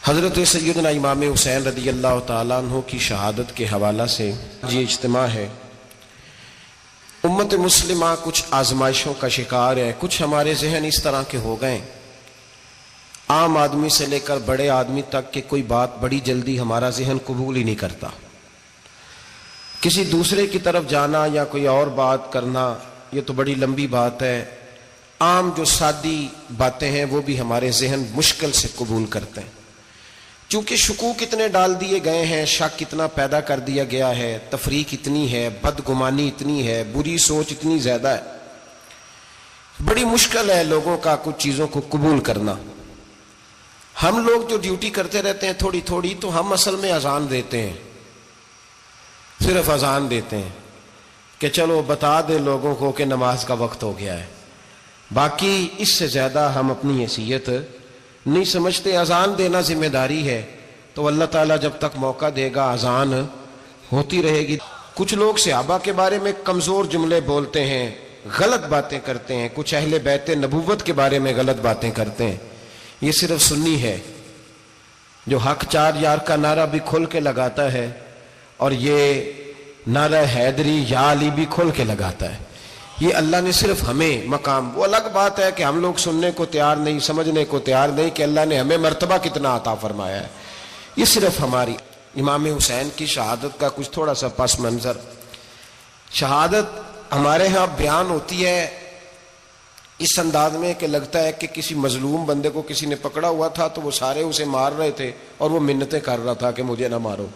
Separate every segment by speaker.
Speaker 1: حضرت سیدنا امام حسین رضی اللہ تعالیٰ عنہ کی شہادت کے حوالہ سے یہ اجتماع ہے۔ امت مسلمہ کچھ آزمائشوں کا شکار ہے، کچھ ہمارے ذہن اس طرح کے ہو گئے، عام آدمی سے لے کر بڑے آدمی تک کہ کوئی بات بڑی جلدی ہمارا ذہن قبول ہی نہیں کرتا۔ کسی دوسرے کی طرف جانا یا کوئی اور بات کرنا یہ تو بڑی لمبی بات ہے، عام جو سادی باتیں ہیں وہ بھی ہمارے ذہن مشکل سے قبول کرتے ہیں، چونکہ شکوک اتنے ڈال دیے گئے ہیں، شک اتنا پیدا کر دیا گیا ہے، تفریق اتنی ہے، بدگمانی اتنی ہے، بری سوچ اتنی زیادہ ہے، بڑی مشکل ہے لوگوں کا کچھ چیزوں کو قبول کرنا۔ ہم لوگ جو ڈیوٹی کرتے رہتے ہیں تھوڑی تھوڑی، تو ہم اصل میں اذان دیتے ہیں، صرف اذان دیتے ہیں کہ چلو بتا دے لوگوں کو کہ نماز کا وقت ہو گیا ہے، باقی اس سے زیادہ ہم اپنی حیثیت نہیں سمجھتے۔ اذان دینا ذمہ داری ہے، تو اللہ تعالیٰ جب تک موقع دے گا اذان ہوتی رہے گی۔ کچھ لوگ صحابہ کے بارے میں کمزور جملے بولتے ہیں، غلط باتیں کرتے ہیں، کچھ اہل بیت نبوت کے بارے میں غلط باتیں کرتے ہیں۔ یہ صرف سنی ہے جو حق چار یار کا نعرہ بھی کھل کے لگاتا ہے، اور یہ نعرہ حیدری یا علی بھی کھل کے لگاتا ہے۔ یہ اللہ نے صرف ہمیں مقام، وہ الگ بات ہے کہ ہم لوگ سننے کو تیار نہیں، سمجھنے کو تیار نہیں کہ اللہ نے ہمیں مرتبہ کتنا عطا فرمایا ہے۔ یہ صرف ہماری امام حسین کی شہادت کا کچھ تھوڑا سا پس منظر۔ شہادت ہمارے ہاں بیان ہوتی ہے اس انداز میں کہ لگتا ہے کہ کسی مظلوم بندے کو کسی نے پکڑا ہوا تھا تو وہ سارے اسے مار رہے تھے اور وہ منتیں کر رہا تھا کہ مجھے نہ مارو۔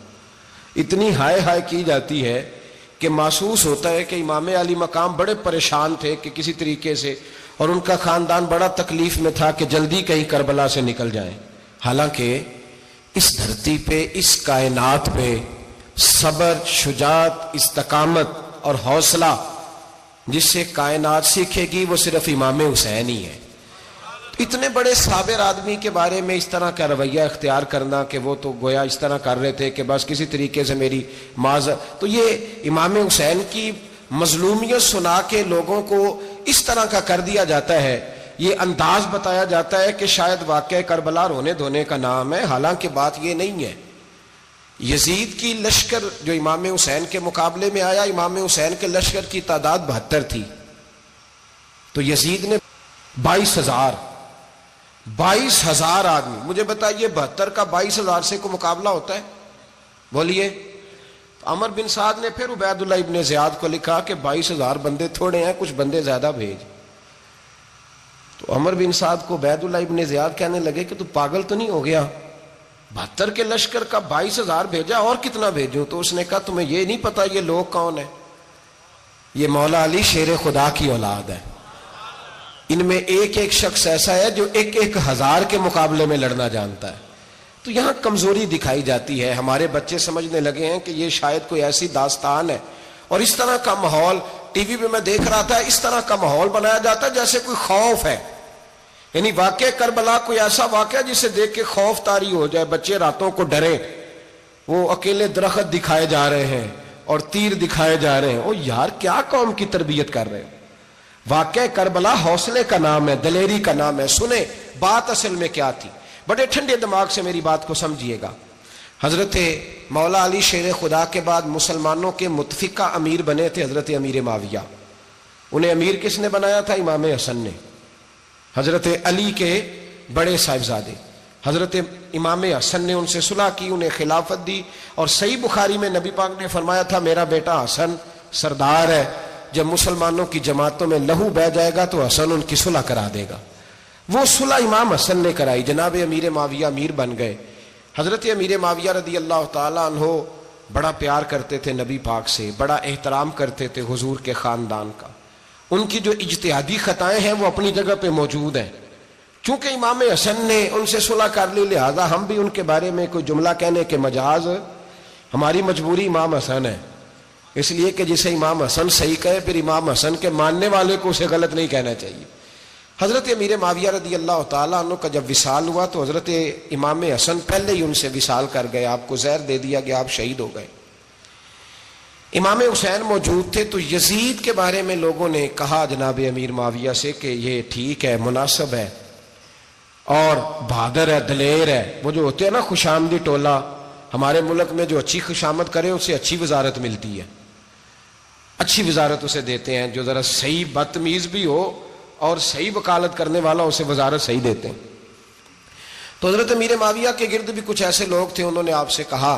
Speaker 1: اتنی ہائے ہائے کی جاتی ہے کہ محسوس ہوتا ہے کہ امام علی مقام بڑے پریشان تھے کہ کسی طریقے سے، اور ان کا خاندان بڑا تکلیف میں تھا کہ جلدی کہیں کربلا سے نکل جائیں۔ حالانکہ اس دھرتی پہ، اس کائنات پہ صبر، شجاعت، استقامت اور حوصلہ جس سے کائنات سیکھے گی وہ صرف امام حسین ہی ہے۔ اتنے بڑے صابر آدمی کے بارے میں اس طرح کا رویہ اختیار کرنا کہ وہ تو گویا اس طرح کر رہے تھے کہ بس کسی طریقے سے میری معذرت، تو یہ امام حسین کی مظلومیت سنا کے لوگوں کو اس طرح کا کر دیا جاتا ہے، یہ انداز بتایا جاتا ہے کہ شاید واقعہ کربلا رونے دھونے کا نام ہے، حالانکہ بات یہ نہیں ہے۔ یزید کی لشکر جو امام حسین کے مقابلے میں آیا، امام حسین کے لشکر کی تعداد 72 تھی، تو یزید نے 22,000 آدمی، مجھے بتائیے 72 کا 22,000 سے کو مقابلہ ہوتا ہے؟ بولیے۔ عمر بن سعد نے پھر عبید اللہ ابن زیاد کو لکھا کہ 22,000 بندے تھوڑے ہیں، کچھ بندے زیادہ بھیج۔ تو عمر بن سعد کو عبید اللہ ابن زیاد کہنے لگے کہ تو پاگل تو نہیں ہو گیا، 72 کے لشکر کا 22,000 بھیجا، اور کتنا بھیجوں؟ تو اس نے کہا تمہیں یہ نہیں پتا یہ لوگ کون ہیں؟ یہ مولا علی شیر خدا کی اولاد ہے، ان میں ایک ایک شخص ایسا ہے جو 1,000 کے مقابلے میں لڑنا جانتا ہے۔ تو یہاں کمزوری دکھائی جاتی ہے، ہمارے بچے سمجھنے لگے ہیں کہ یہ شاید کوئی ایسی داستان ہے، اور اس طرح کا ماحول ٹی وی پہ میں دیکھ رہا تھا، اس طرح کا ماحول بنایا جاتا ہے جیسے کوئی خوف ہے، یعنی واقع کربلا کوئی ایسا واقعہ جسے دیکھ کے خوف طاری ہو جائے، بچے راتوں کو ڈرے، وہ اکیلے درخت دکھائے جا رہے ہیں اور تیر دکھائے جا رہے ہیں۔ او یار کیا قوم کی تربیت کر رہے ہیں؟ واقعہ کربلا حوصلے کا نام ہے، دلیری کا نام ہے۔ سنیں بات اصل میں کیا تھی، بڑے ٹھنڈے دماغ سے میری بات کو سمجھیے گا۔ حضرت مولا علی شیر خدا کے بعد مسلمانوں کے متفقہ امیر بنے تھے حضرت امیر معاویہ۔ انہیں امیر کس نے بنایا تھا؟ امام حسن نے، حضرت علی کے بڑے صاحبزادے۔ حضرت امام حسن نے ان سے صلح کی، انہیں خلافت دی، اور صحیح بخاری میں نبی پاک نے فرمایا تھا میرا بیٹا حسن سردار ہے، جب مسلمانوں کی جماعتوں میں لہو بہ جائے گا تو حسن ان کی صلح کرا دے گا۔ وہ صلح امام حسن نے کرائی، جناب امیر معاویہ امیر بن گئے۔ حضرت امیر معاویہ رضی اللہ تعالیٰ عنہ بڑا پیار کرتے تھے نبی پاک سے، بڑا احترام کرتے تھے حضور کے خاندان کا۔ ان کی جو اجتہادی خطائیں ہیں وہ اپنی جگہ پہ موجود ہیں، چونکہ امام حسن نے ان سے صلح کر لی، لہذا ہم بھی ان کے بارے میں کوئی جملہ کہنے کے مجاز، ہماری مجبوری امام حسن ہے، اس لیے کہ جسے امام حسن صحیح کہے پھر امام حسن کے ماننے والے کو اسے غلط نہیں کہنا چاہیے۔ حضرت امیر معاویہ رضی اللہ تعالیٰ عنہ کا جب وصال ہوا تو حضرت امام حسن پہلے ہی ان سے وصال کر گئے، آپ کو زہر دے دیا گیا، آپ شہید ہو گئے۔ امام حسین موجود تھے، تو یزید کے بارے میں لوگوں نے کہا جناب امیر معاویہ سے کہ یہ ٹھیک ہے، مناسب ہے، اور بہادر ہے، دلیر ہے. وہ جو ہوتے ہیں نا خوش آمدی ٹولہ، ہمارے ملک میں جو اچھی خوشامد کرے اسے اچھی وزارت ملتی ہے، اچھی وزارت اسے دیتے ہیں. جو ذرا صحیح بدتمیز بھی ہو اور صحیح وکالت کرنے والا اسے وزارت صحیح دیتے ہیں. تو حضرت امیر معاویہ کے گرد بھی کچھ ایسے لوگ تھے، انہوں نے آپ سے کہا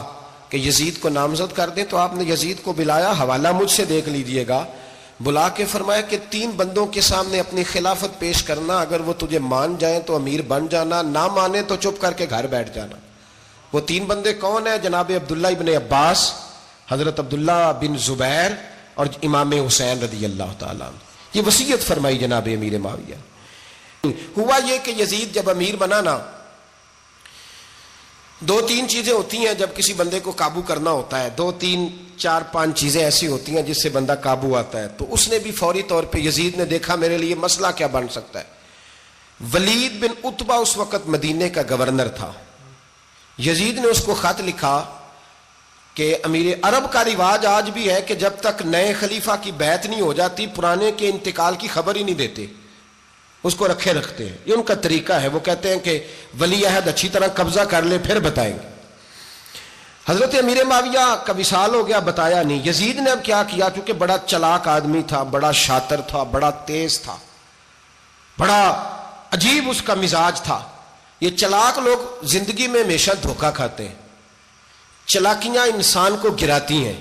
Speaker 1: کہ یزید کو نامزد کر دیں. تو آپ نے یزید کو بلایا، حوالہ مجھ سے دیکھ لیجئے گا. بلا کے فرمایا کہ 3 بندوں کے سامنے اپنی خلافت پیش کرنا، اگر وہ تجھے مان جائیں تو امیر بن جانا، نہ مانے تو چپ کر کے گھر بیٹھ جانا. وہ 3 بندے کون ہیں؟ جناب عبداللہ ابن عباس، حضرت عبداللہ بن زبیر اور امام حسین رضی اللہ تعالیٰ عنہ. یہ وصیت فرمائی جناب امیر معاویہ. ہوا یہ کہ یزید جب امیر بنا نا، 2-3 چیزیں ہوتی ہیں جب کسی بندے کو قابو کرنا ہوتا ہے. 2-3 4-5 چیزیں ایسی ہوتی ہیں جس سے بندہ قابو آتا ہے. تو اس نے بھی فوری طور پہ، یزید نے دیکھا میرے لیے مسئلہ کیا بن سکتا ہے. ولید بن عتبہ اس وقت مدینے کا گورنر تھا. یزید نے اس کو خط لکھا کہ امیر عرب کا رواج آج بھی ہے کہ جب تک نئے خلیفہ کی بیعت نہیں ہو جاتی پرانے کے انتقال کی خبر ہی نہیں دیتے، اس کو رکھے رکھتے ہیں. یہ ان کا طریقہ ہے. وہ کہتے ہیں کہ ولی عہد اچھی طرح قبضہ کر لے پھر بتائیں گے. حضرت امیر معاویہ کا وصال ہو گیا، بتایا نہیں. یزید نے اب کیا کیا، چونکہ بڑا چلاک آدمی تھا، بڑا شاطر تھا، بڑا تیز تھا، بڑا عجیب اس کا مزاج تھا. یہ چلاک لوگ زندگی میں ہمیشہ دھوکہ کھاتے ہیں. چلاکیاں انسان کو گراتی ہیں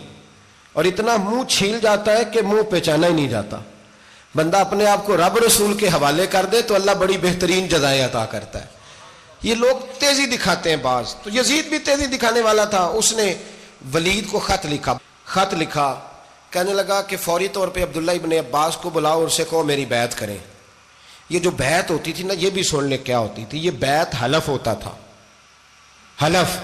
Speaker 1: اور اتنا منہ چھیل جاتا ہے کہ منہ پہچانا ہی نہیں جاتا. بندہ اپنے آپ کو رب رسول کے حوالے کر دے تو اللہ بڑی بہترین جزائیں عطا کرتا ہے. یہ لوگ تیزی دکھاتے ہیں بعض. تو یزید بھی تیزی دکھانے والا تھا. اس نے ولید کو خط لکھا کہنے لگا کہ فوری طور پہ عبداللہ ابن عباس کو بلاؤ اور اسے کہو میری بیعت کریں. یہ جو بیعت ہوتی تھی نا، یہ بھی سن لے کیا ہوتی تھی. یہ بیعت حلف ہوتا تھا. حلف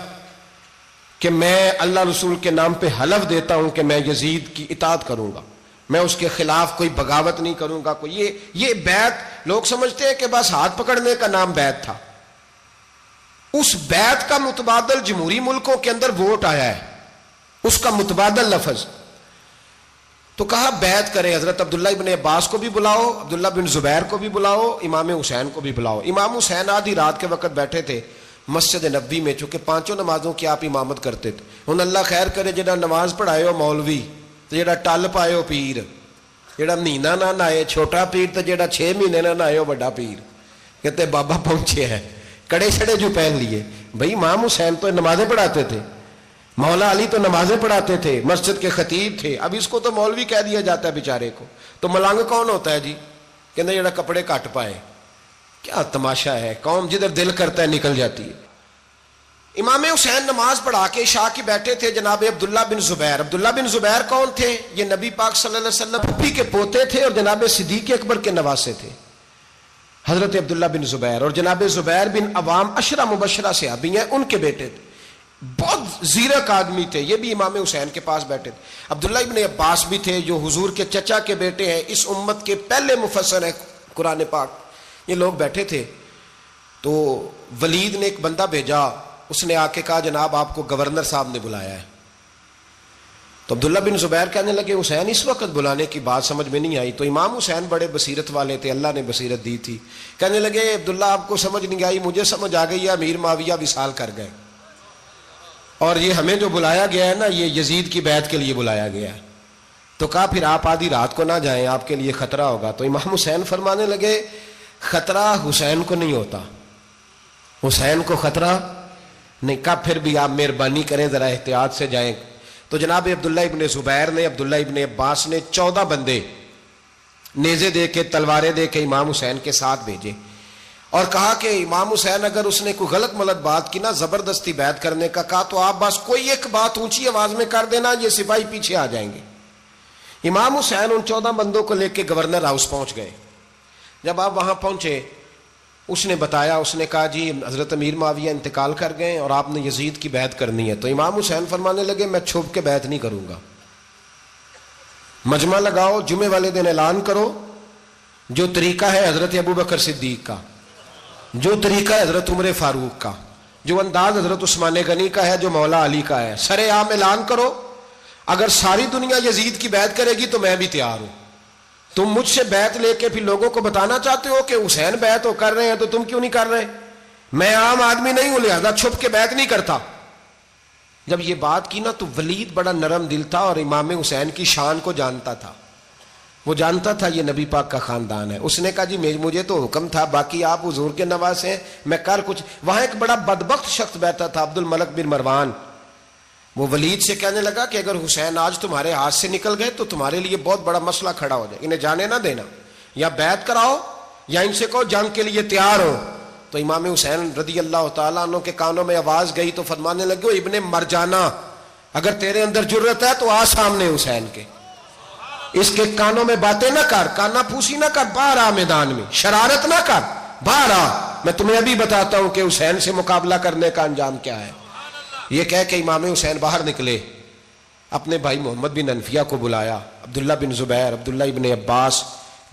Speaker 1: کہ میں اللہ رسول کے نام پہ حلف دیتا ہوں کہ میں یزید کی اطاعت کروں گا، میں اس کے خلاف کوئی بغاوت نہیں کروں گا. یہ بیعت لوگ سمجھتے ہیں کہ بس ہاتھ پکڑنے کا نام بیعت تھا. اس بیعت کا متبادل جمہوری ملکوں کے اندر ووٹ آیا ہے، اس کا متبادل لفظ. تو کہا بیعت کرے. حضرت عبداللہ ابن عباس کو بھی بلاؤ، عبداللہ بن زبیر کو بھی بلاؤ، امام حسین کو بھی بلاؤ. امام حسین آدھی رات کے وقت بیٹھے تھے مسجد نبوی میں، چونکہ 5 نمازوں کی آپ امامت کرتے تھے. ہن اللہ خیر کرے جڑا نماز پڑھائے ہو مولوی، تو جڑا ٹل پائے ہو پیر، جڑا مہینہ نہ نہائے چھوٹا پیر، تو جڑا 6 مہینے نہ نہائے ہو بڑا پیر. کہتے بابا پہنچے ہیں، کڑے چھڑے جو پہن لیے. بھائی امام حسین تو نمازیں پڑھاتے تھے، مولا علی تو نمازیں پڑھاتے تھے، مسجد کے خطیب تھے. اب اس کو تو مولوی کہہ دیا جاتا ہے بیچارے کو. تو ملنگ کون ہوتا ہے جی؟ کہتے جڑا کپڑے کٹ پائے. کیا تماشا ہے، قوم جدھر دل کرتا ہے نکل جاتی ہے. امام حسین نماز پڑھا کے عشاء کی بیٹھے تھے جناب عبداللہ بن زبیر. عبداللہ بن زبیر کون تھے؟ یہ نبی پاک صلی اللہ علیہ وسلم پھپھی کے پوتے تھے اور جناب صدیق اکبر کے نواسے تھے. حضرت عبداللہ بن زبیر اور جناب زبیر بن عوام عشرہ مبشرہ صحابی ہیں، ان کے بیٹے تھے. بہت زیرک آدمی تھے. یہ بھی امام حسین کے پاس بیٹھے تھے. عبداللہ ابن عباس بھی تھے جو حضور کے چچا کے بیٹے ہیں، اس امت کے پہلے مفسر ہیں قرآن پاک. یہ لوگ بیٹھے تھے. تو ولید نے ایک بندہ بھیجا، اس نے آ کے کہا جناب آپ کو گورنر صاحب نے بلایا ہے. تو عبداللہ بن زبیر کہنے لگے حسین اس وقت بلانے کی بات سمجھ میں نہیں آئی. تو امام حسین بڑے بصیرت والے تھے، اللہ نے بصیرت دی تھی. کہنے لگے عبداللہ آپ کو سمجھ نہیں آئی، مجھے سمجھ آ گئی ہے، امیر معاویہ وصال کر گئے اور یہ ہمیں جو بلایا گیا ہے نا، یہ یزید کی بیعت کے لیے بلایا گیا ہے. تو کہا پھر آپ آدھی رات کو نہ جائیں، آپ کے لیے خطرہ ہوگا. تو امام حسین فرمانے لگے خطرہ حسین کو نہیں ہوتا، حسین کو خطرہ نہیں. کہا پھر بھی آپ مہربانی کریں ذرا احتیاط سے جائیں. تو جناب عبداللہ ابن زبیر نے، عبداللہ ابن عباس نے 14 بندے نیزے دے کے، تلواریں دے کے امام حسین کے ساتھ بھیجے اور کہا کہ امام حسین اگر اس نے کوئی غلط ملت بات کی نا، زبردستی بیعت کرنے کا کہا، تو آپ بس کوئی ایک بات اونچی آواز میں کر دینا، یہ سپاہی پیچھے آ جائیں گے. امام حسین ان 14 بندوں کو لے کے گورنر ہاؤس پہنچ گئے. جب آپ وہاں پہنچے اس نے بتایا، اس نے کہا جی حضرت امیر معاویہ انتقال کر گئے اور آپ نے یزید کی بیعت کرنی ہے. تو امام حسین فرمانے لگے میں چھپ کے بیعت نہیں کروں گا، مجمع لگاؤ، جمعے والے دن اعلان کرو. جو طریقہ ہے حضرت ابوبکر صدیق کا، جو طریقہ ہے حضرت عمر فاروق کا، جو انداز حضرت عثمان غنی کا ہے، جو مولا علی کا ہے، سر عام اعلان کرو. اگر ساری دنیا یزید کی بیعت کرے گی تو میں بھی تیار ہوں. تم مجھ سے بیعت لے کے پھر لوگوں کو بتانا چاہتے ہو کہ حسین بیعت ہو کر رہے ہیں تو تم کیوں نہیں کر رہے؟ میں عام آدمی نہیں ہوں لہذا چھپ کے بیعت نہیں کرتا. جب یہ بات کی نا تو ولید بڑا نرم دل تھا اور امام حسین کی شان کو جانتا تھا. وہ جانتا تھا یہ نبی پاک کا خاندان ہے. اس نے کہا جی مجھے تو حکم تھا, باقی آپ حضور کے نواز ہیں, میں کر کچھ. وہاں ایک بڑا بدبخت شخص بیٹھا تھا, عبد الملک بن مروان. وہ ولید سے کہنے لگا کہ اگر حسین آج تمہارے ہاتھ سے نکل گئے تو تمہارے لیے بہت بڑا مسئلہ کھڑا ہو جائے, انہیں جانے نہ دینا, یا بیعت کراؤ یا ان سے کہو جنگ کے لیے تیار ہو. تو امام حسین رضی اللہ تعالیٰ عنہ کے کانوں میں آواز گئی تو فرمانے لگے, ابن مرجانہ اگر تیرے اندر جرت ہے تو آ سامنے حسین کے, اس کے کانوں میں باتیں نہ کر, کانا پھوسی نہ کر, باہر آ میدان میں, شرارت نہ کر, باہر آ, میں تمہیں ابھی بتاتا ہوں کہ حسین سے مقابلہ کرنے کا انجام کیا ہے. یہ کہہ کہ امام حسین باہر نکلے, اپنے بھائی محمد بن انفیہ کو بلایا, عبداللہ بن زبیر, عبداللہ ابن عباس,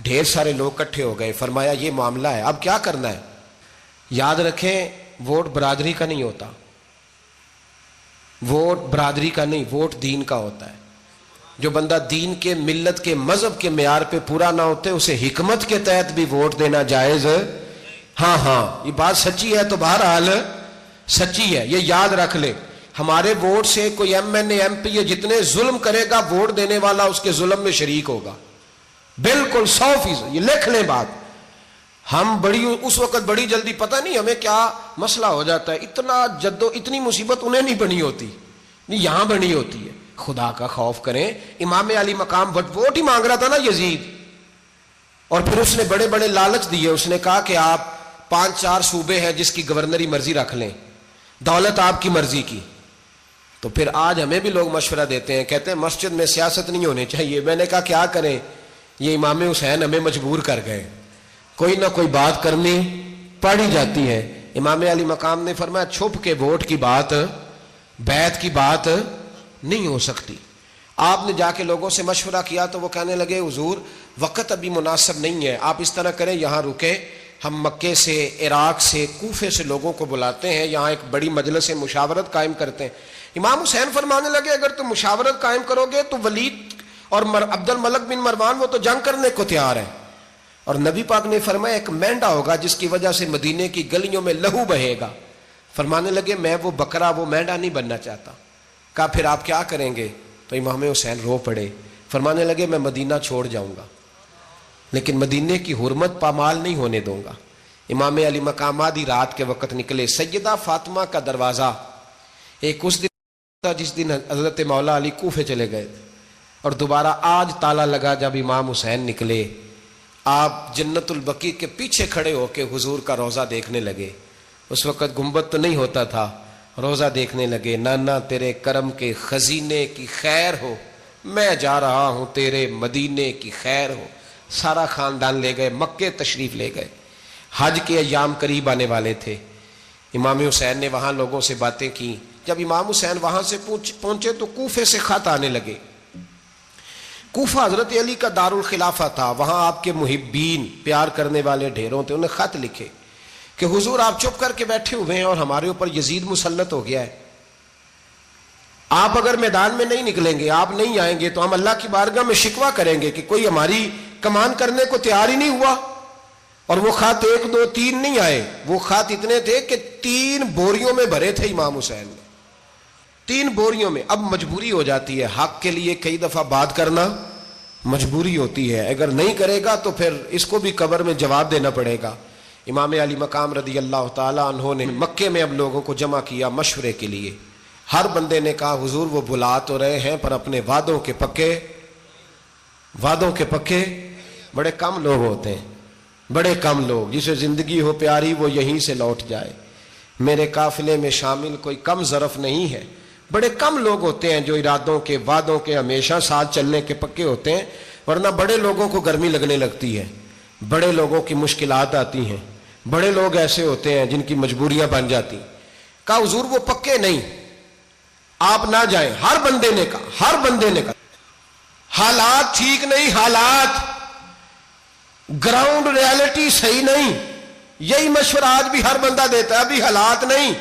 Speaker 1: ڈھیر سارے لوگ اکٹھے ہو گئے. فرمایا یہ معاملہ ہے, اب کیا کرنا ہے. یاد رکھیں ووٹ برادری کا نہیں ہوتا, ووٹ برادری کا نہیں, ووٹ دین کا ہوتا ہے. جو بندہ دین کے, ملت کے, مذہب کے معیار پہ پورا نہ ہوتے اسے حکمت کے تحت بھی ووٹ دینا جائز. ہاں یہ بات سچی ہے تو بہرحال سچی ہے, یہ یاد رکھ لے. ہمارے ووٹ سے کوئی ایم این اے, ایم پی اے جتنے ظلم کرے گا, ووٹ دینے والا اس کے ظلم میں شریک ہوگا, بالکل 100%. یہ لکھ لیں بات. ہم اس وقت بڑی جلدی, پتہ نہیں ہمیں کیا مسئلہ ہو جاتا ہے, اتنا اتنی مصیبت انہیں نہیں بنی ہوتی, نہیں یہاں بنی ہوتی ہے. خدا کا خوف کریں. امام علی مقام ووٹ ہی مانگ رہا تھا نا یزید, اور پھر اس نے بڑے بڑے لالچ دیے. اس نے کہا کہ آپ 5-4 صوبے ہیں جس کی گورنری مرضی رکھ لیں, دولت آپ کی مرضی کی. تو پھر آج ہمیں بھی لوگ مشورہ دیتے ہیں, کہتے ہیں مسجد میں سیاست نہیں ہونی چاہیے. میں نے کہا کیا کریں, یہ امام حسین ہمیں مجبور کر گئے, کوئی نہ کوئی بات کرنی پڑ ہی جاتی ہے. امام علی مقام نے فرمایا چھپ کے ووٹ کی بات, بیعت کی بات نہیں ہو سکتی. آپ نے جا کے لوگوں سے مشورہ کیا تو وہ کہنے لگے حضور وقت ابھی مناسب نہیں ہے, آپ اس طرح کریں یہاں رکیں, ہم مکے سے, عراق سے, کوفے سے لوگوں کو بلاتے ہیں, یہاں ایک بڑی مجلس مشاورت قائم کرتے ہیں. امام حسین فرمانے لگے اگر تم مشاورت قائم کرو گے تو ولید اور عبد الملک بن مروان وہ تو جنگ کرنے کو تیار ہیں, اور نبی پاک نے فرمایا ایک مینڈا ہوگا جس کی وجہ سے مدینے کی گلیوں میں لہو بہے گا. فرمانے لگے میں وہ بکرا, وہ مینڈا نہیں بننا چاہتا. کہا پھر آپ کیا کریں گے. تو امام حسین رو پڑے, فرمانے لگے میں مدینہ چھوڑ جاؤں گا لیکن مدینے کی حرمت پامال نہیں ہونے دوں گا. امام علی مقام آدھی رات کے وقت نکلے. سیدہ فاطمہ کا دروازہ ایک اس دن تھا جس دن حضرت مولا علی کوفے چلے گئے, اور دوبارہ آج تالا لگا جب امام حسین نکلے. آپ جنت البقیع کے پیچھے کھڑے ہو کے حضور کا روضہ دیکھنے لگے. اس وقت گنبد تو نہیں ہوتا تھا, روضہ دیکھنے لگے. نانا تیرے کرم کے خزینے کی خیر ہو, میں جا رہا ہوں تیرے مدینے کی خیر ہو. سارا خاندان لے گئے, مکے تشریف لے گئے. حج کے ایام قریب آنے والے تھے. امام حسین نے وہاں لوگوں سے باتیں کی. جب امام حسین وہاں سے پہنچے تو کوفے سے خط آنے لگے. کوفہ حضرت علی کا دار الخلافہ تھا, وہاں آپ کے محبین, پیار کرنے والے ڈھیروں تھے. انہیں خط لکھے کہ حضور آپ چپ کر کے بیٹھے ہوئے ہیں اور ہمارے اوپر یزید مسلط ہو گیا ہے. آپ اگر میدان میں نہیں نکلیں گے, آپ نہیں آئیں گے تو ہم اللہ کی بارگاہ میں شکوہ کریں گے کہ کوئی ہماری کمان کرنے کو تیار ہی نہیں ہوا. اور وہ خط 1 2 3 نہیں آئے, وہ خط اتنے تھے کہ 3 بوریوں میں بھرے تھے امام حسین نے, 3 بوریوں میں. اب مجبوری ہو جاتی ہے, حق کے لیے کئی دفعہ بات کرنا مجبوری ہوتی ہے. اگر نہیں کرے گا تو پھر اس کو بھی قبر میں جواب دینا پڑے گا. امام علی مقام رضی اللہ تعالیٰ عنہ نے مکے میں اب لوگوں کو جمع کیا مشورے کے لیے. ہر بندے نے کہا حضور وہ بلا تو رہے ہیں پر اپنے وعدوں کے پکے بڑے کم لوگ ہوتے ہیں, بڑے کم لوگ. جسے زندگی ہو پیاری وہ یہیں سے لوٹ جائے. میرے قافلے میں شامل کوئی کم ظرف نہیں ہے. بڑے کم لوگ ہوتے ہیں جو ارادوں کے, وعدوں کے ہمیشہ ساتھ چلنے کے پکے ہوتے ہیں, ورنہ بڑے لوگوں کو گرمی لگنے لگتی ہے, بڑے لوگوں کی مشکلات آتی ہیں, بڑے لوگ ایسے ہوتے ہیں جن کی مجبوریاں بن جاتی. کہا حضور وہ پکے نہیں, آپ نہ جائیں. ہر بندے نے کہا حالات ٹھیک نہیں, حالات گراؤنڈ ریالٹی صحیح نہیں. یہی مشورہ آج بھی ہر بندہ دیتا ہے, ابھی حالات نہیں.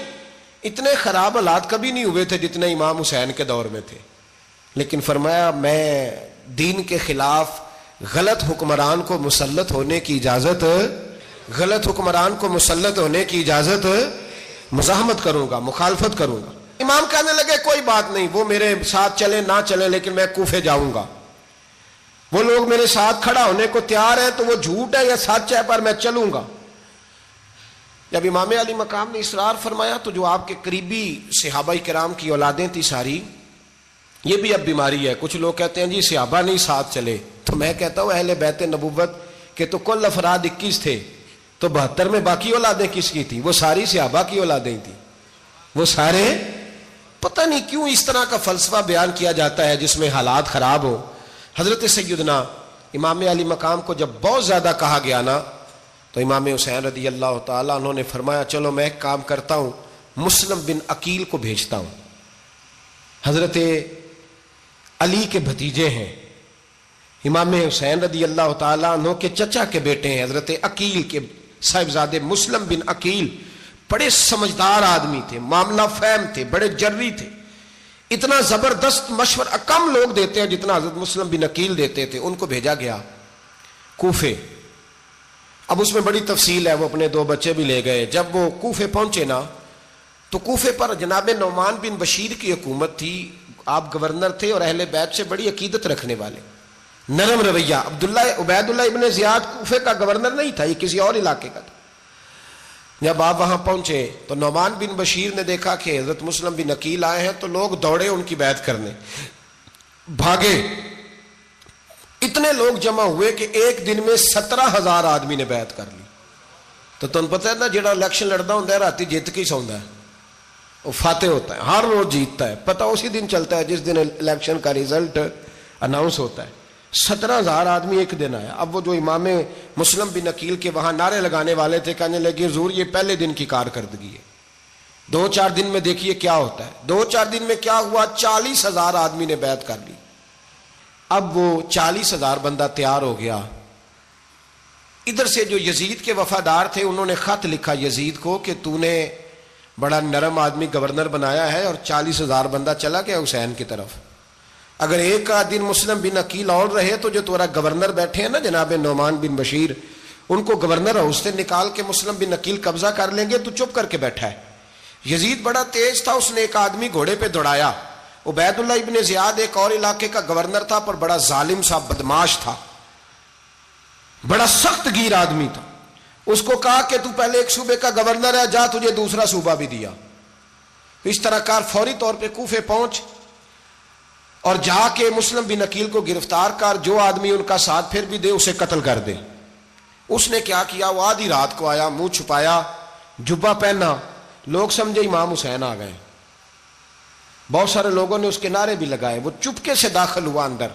Speaker 1: اتنے خراب حالات کبھی نہیں ہوئے تھے جتنے امام حسین کے دور میں تھے. لیکن فرمایا میں دین کے خلاف غلط حکمران کو مسلط ہونے کی اجازت غلط حکمران کو مسلط ہونے کی اجازت مزاحمت کروں گا، مخالفت کروں گا۔ امام کہنے لگے کوئی بات نہیں، وہ میرے ساتھ چلے نہ چلے لیکن میں کوفے جاؤں گا، وہ لوگ میرے ساتھ کھڑا ہونے کو تیار ہیں تو وہ جھوٹ ہے یا سچ ہے پر میں چلوں گا۔ جب امام علی مقام نے اصرار فرمایا تو جو آپ کے قریبی صحابہ کرام کی اولادیں تھی ساری، یہ بھی اب بیماری ہے، کچھ لوگ کہتے ہیں جی صحابہ نہیں ساتھ چلے، تو میں کہتا ہوں اہل بیت نبوت کے تو کل افراد 21 تھے، تو 72 میں باقی اولادیں کس کی تھیں؟ وہ ساری صحابہ کی اولادیں تھیں، وہ سارے۔ پتہ نہیں کیوں اس طرح کا فلسفہ بیان کیا جاتا ہے جس میں حالات خراب ہو۔ حضرت سیدنا امام علی مقام کو جب بہت زیادہ کہا گیا نا تو امام حسین رضی اللہ تعالیٰ عنہ نے فرمایا چلو میں ایک کام کرتا ہوں، مسلم بن عقیل کو بھیجتا ہوں، حضرت علی کے بھتیجے ہیں، امام حسین رضی اللہ تعالیٰ عنہ کے چچا کے بیٹے ہیں، حضرت عقیل کے صاحبزادے مسلم بن عقیل بڑے سمجھدار آدمی تھے، معاملہ فہم تھے، بڑے جری تھے، اتنا زبردست مشورہ کم لوگ دیتے ہیں جتنا حضرت مسلم بن عقیل دیتے تھے۔ ان کو بھیجا گیا کوفے۔ اب اس میں بڑی تفصیل ہے، وہ اپنے 2 بچے بھی لے گئے۔ جب وہ کوفے پہنچے نا تو کوفے پر جناب نعمان بن بشیر کی حکومت تھی، آپ گورنر تھے اور اہل بیت سے بڑی عقیدت رکھنے والے، نرم رویہ۔ عبید اللہ ابن زیاد کوفے کا گورنر نہیں تھا، یہ کسی اور علاقے کا تھا۔ جب آپ وہاں پہنچے تو نعمان بن بشیر نے دیکھا کہ حضرت مسلم بن عقیل آئے ہیں تو لوگ دوڑے ان کی بیعت کرنے، بھاگے، اتنے لوگ جمع ہوئے کہ ایک دن میں 17,000 آدمی نے بیعت کر لی۔ تو تمہیں پتہ ہے نا جڑا الیکشن لڑتا ہوں راتی جیت کے سوندا ہے، وہ فاتح ہوتا ہے، ہر روز جیتتا ہے، پتہ اسی دن چلتا ہے جس دن الیکشن کا ریزلٹ اناؤنس ہوتا ہے۔ 17,000 آدمی ایک دن آیا۔ اب وہ جو امام مسلم بن عقیل کے وہاں نعرے لگانے والے تھے کہنے لگے حضور یہ پہلے دن کی کارکردگی ہے، 2-4 دن میں دیکھیے کیا ہوتا ہے۔ 2-4 دن میں کیا ہوا؟ 40,000 آدمی نے بیعت کر لی۔ اب وہ 40,000 بندہ تیار ہو گیا۔ ادھر سے جو یزید کے وفادار تھے انہوں نے خط لکھا یزید کو کہ تو نے بڑا نرم آدمی گورنر بنایا ہے اور 40,000 بندہ چلا گیا حسین کی طرف، اگر ایک دن مسلم بن عقیل اور رہے تو جو تمہارا گورنر بیٹھے ہیں نا جناب نعمان بن بشیر، ان کو گورنر ہاؤس سے نکال کے مسلم بن عقیل قبضہ کر لیں گے، تو چپ کر کے بیٹھا ہے۔ یزید بڑا تیز تھا، اس نے ایک آدمی گھوڑے پہ دوڑایا۔ عبید اللہ ابن زیاد ایک اور علاقے کا گورنر تھا پر بڑا ظالم سا بدماش تھا، بڑا سخت گیر آدمی تھا۔ اس کو کہا کہ تو پہلے ایک صوبے کا گورنر ہے، جا تجھے دوسرا صوبہ بھی دیا۔ اس طرح کار فوری طور پہ کوفے پہنچ اور جا کے مسلم بن عقیل کو گرفتار کر، جو آدمی ان کا ساتھ پھر بھی دے اسے قتل کر دے۔ اس نے کیا کیا؟ وہ آدھی رات کو آیا، منہ چھپایا، جبہ پہنا، لوگ سمجھے امام حسین آ گئے۔ بہت سارے لوگوں نے اس کے نعرے بھی لگائے۔ وہ چپکے سے داخل ہوا اندر،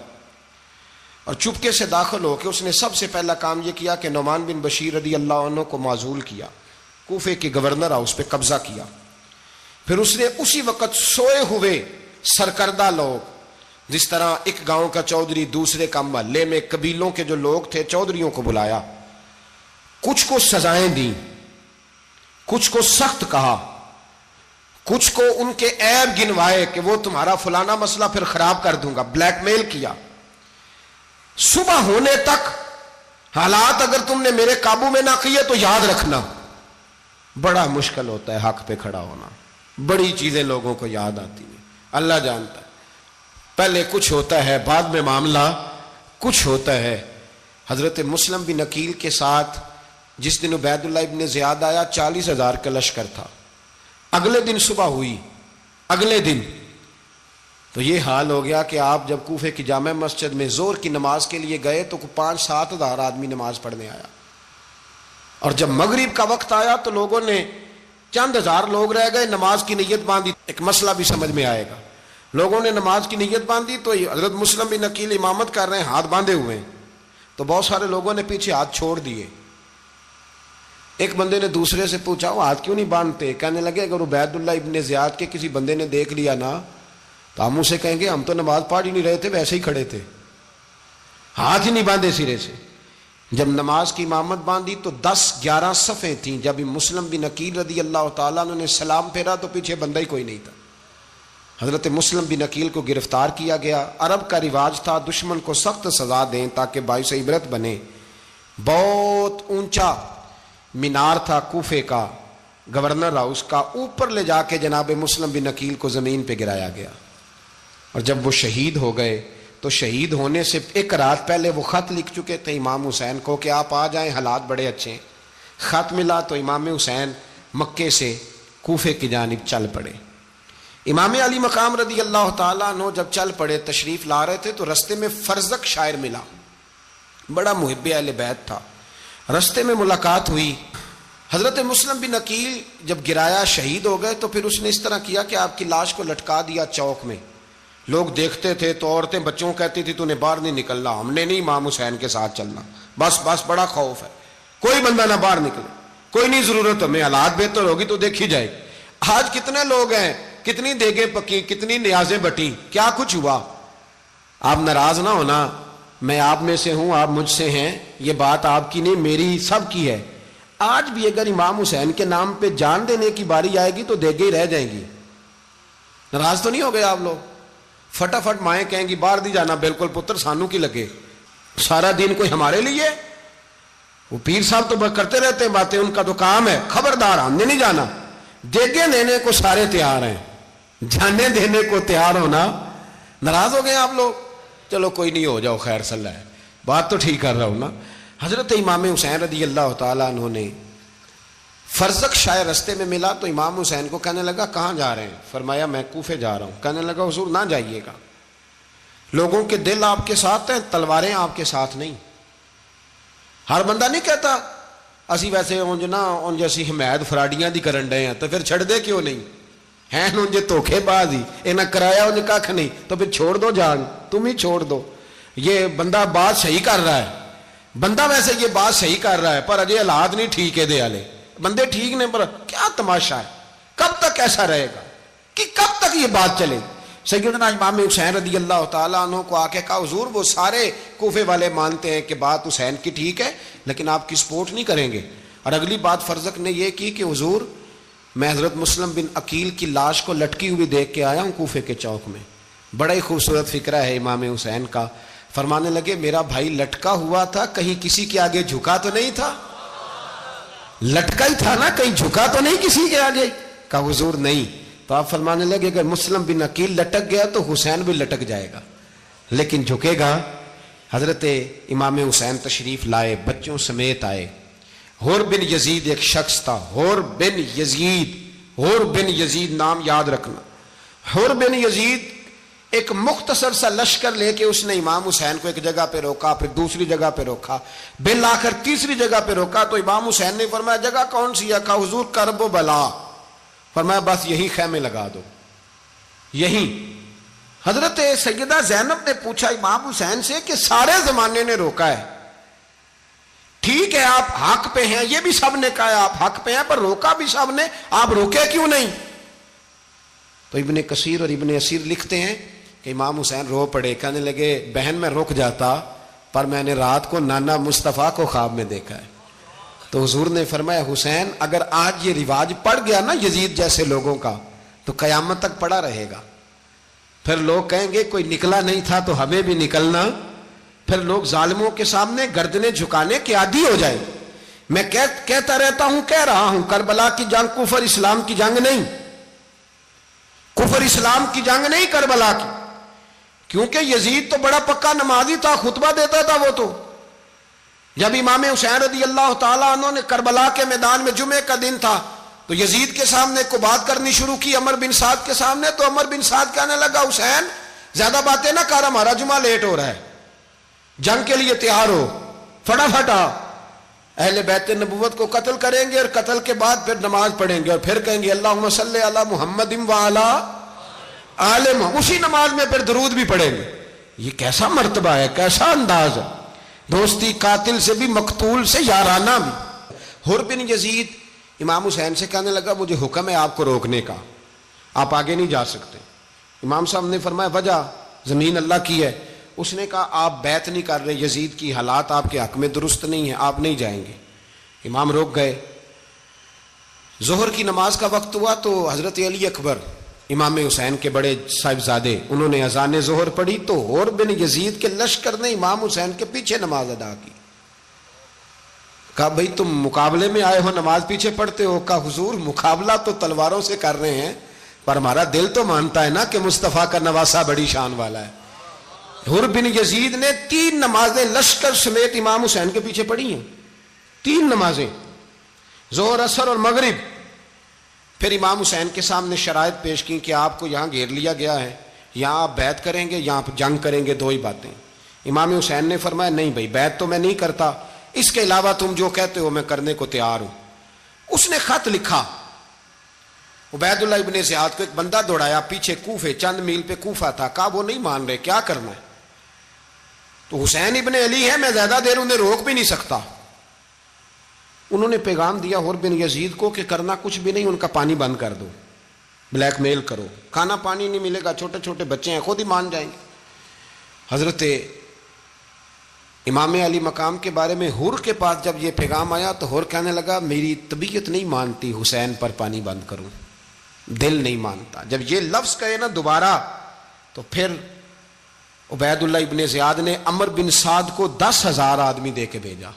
Speaker 1: اور چپکے سے داخل ہو کے اس نے سب سے پہلا کام یہ کیا کہ نعمان بن بشیر رضی اللہ عنہ کو معزول کیا، کوفے کے گورنر ہاؤس پہ قبضہ کیا۔ پھر اس نے اسی وقت سوئے ہوئے سرکردہ لوگ، جس طرح ایک گاؤں کا چودھری دوسرے کا محلے میں قبیلوں کے جو لوگ تھے چودھریوں کو بلایا، کچھ کو سزائیں دیں، کچھ کو سخت کہا، کچھ کو ان کے عیب گنوائے کہ وہ تمہارا فلانا مسئلہ پھر خراب کر دوں گا، بلیک میل کیا۔ صبح ہونے تک حالات اگر تم نے میرے قابو میں نہ کیے تو یاد رکھنا بڑا مشکل ہوتا ہے حق پہ کھڑا ہونا، بڑی چیزیں لوگوں کو یاد آتی ہیں، اللہ جانتا ہے۔ پہلے کچھ ہوتا ہے، بعد میں معاملہ کچھ ہوتا ہے۔ حضرت مسلم بن عقیل کے ساتھ جس دن عبید اللہ ابن زیاد آیا 40,000 کا لشکر تھا۔ اگلے دن صبح ہوئی، اگلے دن تو یہ حال ہو گیا کہ آپ جب کوفے کی جامع مسجد میں زور کی نماز کے لیے گئے تو 5-7 ہزار آدمی نماز پڑھنے آیا، اور جب مغرب کا وقت آیا تو لوگوں نے چند ہزار لوگ رہ گئے، نماز کی نیت باندھی۔ ایک مسئلہ بھی سمجھ میں آئے گا، لوگوں نے نماز کی نیت باندھی تو حضرت مسلم بن عقیل امامت کر رہے ہیں، ہاتھ باندھے ہوئے ہیں، تو بہت سارے لوگوں نے پیچھے ہاتھ چھوڑ دیے۔ ایک بندے نے دوسرے سے پوچھا وہ ہاتھ کیوں نہیں باندھتے؟ کہنے لگے اگر عبید اللہ ابن زیاد کے کسی بندے نے دیکھ لیا نا تو ہم اسے کہیں گے ہم تو نماز پڑھ ہی نہیں رہے تھے، ویسے ہی کھڑے تھے، ہاتھ ہی نہیں باندھے سرے سے۔ جب نماز کی امامت باندھی تو 10-11 صفیں تھیں۔ جب مسلم بن عقیل رضی اللہ تعالیٰ عنہ نے سلام پھیرا تو پیچھے بندہ ہی کوئی نہیں تھا۔ حضرت مسلم بن عقیل کو گرفتار کیا گیا۔ عرب کا رواج تھا دشمن کو سخت سزا دیں تاکہ باعث عبرت بنے۔ بہت اونچا مینار تھا کوفے کا گورنر ہاؤس کا، اوپر لے جا کے جناب مسلم بن عقیل کو زمین پہ گرایا گیا، اور جب وہ شہید ہو گئے تو شہید ہونے سے ایک رات پہلے وہ خط لکھ چکے تھے امام حسین کو کہ آپ آ جائیں، حالات بڑے اچھے ہیں۔ خط ملا تو امام حسین مکے سے کوفے کی جانب چل پڑے۔ امام علی مقام رضی اللہ تعالیٰ عنہ جب چل پڑے، تشریف لا رہے تھے تو رستے میں فرزق شاعر ملا، بڑا محب اہل بیت تھا۔ رستے میں ملاقات ہوئی، حضرت مسلم بن عقیل جب گرایا شہید ہو گئے تو پھر اس نے اس طرح کیا کہ آپ کی لاش کو لٹکا دیا چوک میں۔ لوگ دیکھتے تھے تو عورتیں بچوں کہتی تھی تو نے باہر نہیں نکلنا، ہم نے نہیں امام حسین کے ساتھ چلنا، بس بڑا خوف ہے، کوئی بندہ نہ باہر نکلے، کوئی نہیں ضرورت ہمیں، حالات بہتر ہوگی تو دیکھی جائے گی۔ آج کتنے لوگ ہیں، کتنی دیگیں پکی، کتنی نیازیں بٹی، کیا کچھ ہوا؟ آپ ناراض نہ ہونا، میں آپ میں سے ہوں، آپ مجھ سے ہیں، یہ بات آپ کی نہیں میری سب کی ہے۔ آج بھی اگر امام حسین کے نام پہ جان دینے کی باری آئے گی تو دیگیں ہی رہ جائیں گی۔ ناراض تو نہیں ہو گئے آپ لوگ؟ فٹافٹ مائیں کہیں گی باہر دی جانا، بالکل پتر سانو کی لگے، سارا دن کوئی ہمارے لیے؟ وہ پیر صاحب تو کرتے رہتے ہیں باتیں، ان کا تو کام ہے، خبردار ہم نے نہیں جانا۔ دیگیں دینے کو سارے تیار ہیں، جانے دینے کو تیار ہونا۔ ناراض ہو گئے آپ لوگ؟ چلو کوئی نہیں، ہو جاؤ، خیر صلی اللہ ہے، بات تو ٹھیک کر رہا ہوں نا۔ حضرت امام حسین رضی اللہ تعالیٰ عنہ نے فرزق شاعر رستے میں ملا تو امام حسین کو کہنے لگا کہاں جا رہے ہیں؟ فرمایا میں کوفے جا رہا ہوں۔ کہنے لگا حضور نہ جائیے گا، لوگوں کے دل آپ کے ساتھ ہیں، تلواریں آپ کے ساتھ نہیں۔ ہر بندہ نہیں کہتا اسی ویسے اونج نا اونج اسی حمایت فراڈیاں دی کرن ڈے ہیں تو پھر چھڑ دے کیوں نہیں؟ ہیں اونج دھوکھے باز ہی، انہیں کرایا اونج کھ نہیں تو پھر چھوڑ دو جان، تم ہی چھوڑ دو۔ یہ بندہ بات صحیح کر رہا ہے، بندہ ویسے یہ بات صحیح کر رہا ہے پر اجے حالات نہیں ٹھیک ہے دے والے، بندے ٹھیک نہیں، پر کیا تماشا ہے؟ کب تک ایسا رہے گا کہ کب تک یہ بات چلے؟ سیدنا امام حسین رضی اللہ تعالیٰ عنہ کو آ کے کہا حضور وہ سارے کوفے والے مانتے ہیں کہ بات حسین کی ٹھیک ہے لیکن آپ کی سپورٹ نہیں کریں گے۔ اور اگلی بات فرزق نے یہ کی کہ حضور میں حضرت مسلم بن عقیل کی لاش کو لٹکی ہوئی دیکھ کے آیا ہوں کوفے کے چوک میں، بڑا ہی خوبصورت فکرہ ہے امام حسین کا۔ فرمانے لگے میرا بھائی لٹکا ہوا تھا، کہیں کسی کے آگے جھکا تو نہیں تھا؟ لٹکا ہی تھا نا، کہیں جھکا تو نہیں کسی کے آگے؟ کہا حضور نہیں۔ تو آپ فرمانے لگے اگر مسلم بن عقیل لٹک گیا تو حسین بھی لٹک جائے گا، لیکن جھکے گا۔ حضرت امام حسین تشریف لائے، بچوں سمیت آئے۔ حور بن یزید ایک شخص تھا، حور بن یزید نام یاد رکھنا۔ حور بن یزید ایک مختصر سا لشکر لے کے اس نے امام حسین کو ایک جگہ پہ روکا، پھر دوسری جگہ پہ روکا، بالآخر تیسری جگہ پہ روکا تو امام حسین نے فرمایا جگہ کون سی ہے؟ کہا حضور کرب و بلا۔ فرمایا بس یہی خیمے لگا دو، یہی۔ حضرت سیدہ زینب نے پوچھا امام حسین سے کہ سارے زمانے نے روکا ہے، ٹھیک ہے آپ حق پہ ہیں، یہ بھی سب نے کہا ہے آپ حق پہ ہیں، پر روکا بھی سب نے، آپ روکے کیوں نہیں؟ تو ابن کثیر اور ابن اسیر لکھتے ہیں کہ امام حسین رو پڑے، کہنے لگے بہن میں رک جاتا پر میں نے رات کو نانا مصطفیٰ کو خواب میں دیکھا ہے۔ تو حضور نے فرمایا حسین اگر آج یہ رواج پڑ گیا نا یزید جیسے لوگوں کا تو قیامت تک پڑا رہے گا، پھر لوگ کہیں گے کوئی نکلا نہیں تھا تو ہمیں بھی نکلنا، پھر لوگ ظالموں کے سامنے گردنیں جھکانے کے عادی ہو جائیں۔ میں کہتا رہتا ہوں، کہہ رہا ہوں، کربلا کی جنگ کفر اسلام کی جنگ نہیں، کفر اسلام کی جنگ نہیں کربلا کی، کیونکہ یزید تو بڑا پکا نمازی تھا، خطبہ دیتا تھا وہ تو۔ جب امام حسین رضی اللہ تعالیٰ عنہ نے کربلا کے میدان میں جمعے کا دن تھا تو یزید کے سامنے کو بات کرنی شروع کی عمر بن سعد کے سامنے، تو عمر بن سعد کہنے لگا حسین زیادہ باتیں نہ کر، ہمارا جمعہ لیٹ ہو رہا ہے، جنگ کے لیے تیار ہو، فٹافٹ آ، اہل بیت نبوت کو قتل کریں گے اور قتل کے بعد پھر نماز پڑھیں گے اور پھر کہیں گے اللہم صلی علی محمد وعلی آل محمد، اسی نماز میں پھر درود بھی پڑھیں گے۔ یہ کیسا مرتبہ ہے، کیسا انداز ہے، دوستی قاتل سے بھی مقتول سے یارانہ بھی۔ حر بن یزید امام حسین سے کہنے لگا مجھے حکم ہے آپ کو روکنے کا، آپ آگے نہیں جا سکتے۔ امام صاحب نے فرمایا وجہ؟ زمین اللہ کی ہے۔ اس نے کہا آپ بیعت نہیں کر رہے، یزید کی حالات آپ کے حق میں درست نہیں ہیں، آپ نہیں جائیں گے۔ امام روک گئے۔ ظہر کی نماز کا وقت ہوا تو حضرت علی اکبر امام حسین کے بڑے صاحبزادے انہوں نے اذان ظہر پڑھی تو حور بن یزید کے لشکر نے امام حسین کے پیچھے نماز ادا کی۔ کہا بھئی تم مقابلے میں آئے ہو نماز پیچھے پڑھتے ہو؟ کہا حضور مقابلہ تو تلواروں سے کر رہے ہیں پر ہمارا دل تو مانتا ہے نا کہ مصطفیٰ کا نواسہ بڑی شان والا ہے۔ حر بن یزید نے 3 نمازیں لشکر سمیت امام حسین کے پیچھے پڑھی ہیں، 3 نمازیں، ظہر عصر اور مغرب۔ پھر امام حسین کے سامنے شرائط پیش کی کہ آپ کو یہاں گھیر لیا گیا ہے، یہاں آپ بیعت کریں گے، یہاں آپ جنگ کریں گے، 2 ہی باتیں۔ امام حسین نے فرمایا نہیں بھائی بیعت تو میں نہیں کرتا، اس کے علاوہ تم جو کہتے ہو میں کرنے کو تیار ہوں۔ اس نے خط لکھا، عبید اللہ ابن زیاد کو ایک بندہ دوڑایا پیچھے کوفے، چند میل پہ کوفہ تھا، کہا وہ نہیں مان رہے، کیا کرنا ہے؟ تو حسین ابن علی ہے، میں زیادہ دیر انہیں روک بھی نہیں سکتا۔ انہوں نے پیغام دیا حر بن یزید کو کہ کرنا کچھ بھی نہیں، ان کا پانی بند کر دو، بلیک میل کرو، کھانا پانی نہیں ملے گا، چھوٹے چھوٹے بچے ہیں، خود ہی مان جائیں گے۔ حضرت امام علی مقام کے بارے میں حر کے پاس جب یہ پیغام آیا تو حر کہنے لگا میری طبیعت نہیں مانتی حسین پر پانی بند کروں، دل نہیں مانتا۔ جب یہ لفظ کہے نا دوبارہ تو پھر عبید اللہ ابن زیاد نے عمر بن سعد کو 10,000 آدمی دے کے بھیجا،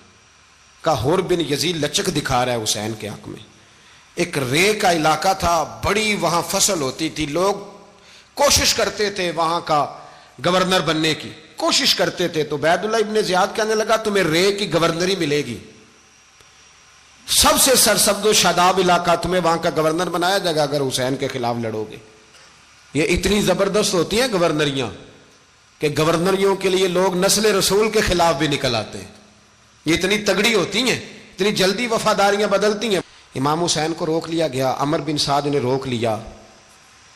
Speaker 1: کہا حر بن یزید لچک دکھا رہا ہے حسین کے حق میں۔ ایک رے کا علاقہ تھا، بڑی وہاں فصل ہوتی تھی، لوگ کوشش کرتے تھے وہاں کا گورنر بننے کی، کوشش کرتے تھے۔ تو عبید اللہ ابن زیاد کہنے لگا تمہیں رے کی گورنری ملے گی، سب سے سرسبز و شاداب علاقہ، تمہیں وہاں کا گورنر بنایا جائے گا اگر حسین کے خلاف لڑو گے۔ یہ اتنی زبردست ہوتی ہیں گورنریاں کہ گورنریوں کے لیے لوگ نسل رسول کے خلاف بھی نکل آتے ہیں، یہ اتنی تگڑی ہوتی ہیں، اتنی جلدی وفاداریاں بدلتی ہیں۔ امام حسین کو روک لیا گیا، عمر بن سعد نے روک لیا۔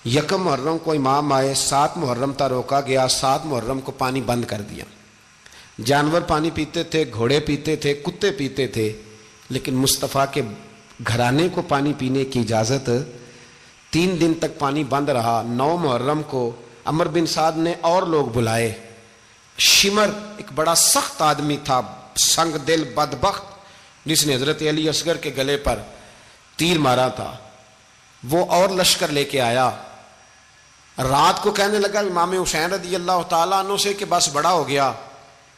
Speaker 1: 1 محرم کو امام آئے، 7 محرم تا روکا گیا، 7 محرم کو پانی بند کر دیا۔ جانور پانی پیتے تھے، گھوڑے پیتے تھے، کتے پیتے تھے، لیکن مصطفیٰ کے گھرانے کو پانی پینے کی اجازت، 3 دن تک پانی بند رہا۔ 9 محرم کو عمر بن سعد نے اور لوگ بلائے۔ شمر ایک بڑا سخت آدمی تھا، سنگ دل بدبخت، جس نے حضرت علی اصغر کے گلے پر تیر مارا تھا، وہ اور لشکر لے کے آیا۔ رات کو کہنے لگا امام حسین رضی اللہ تعالیٰ عنہ سے کہ بس بڑا ہو گیا،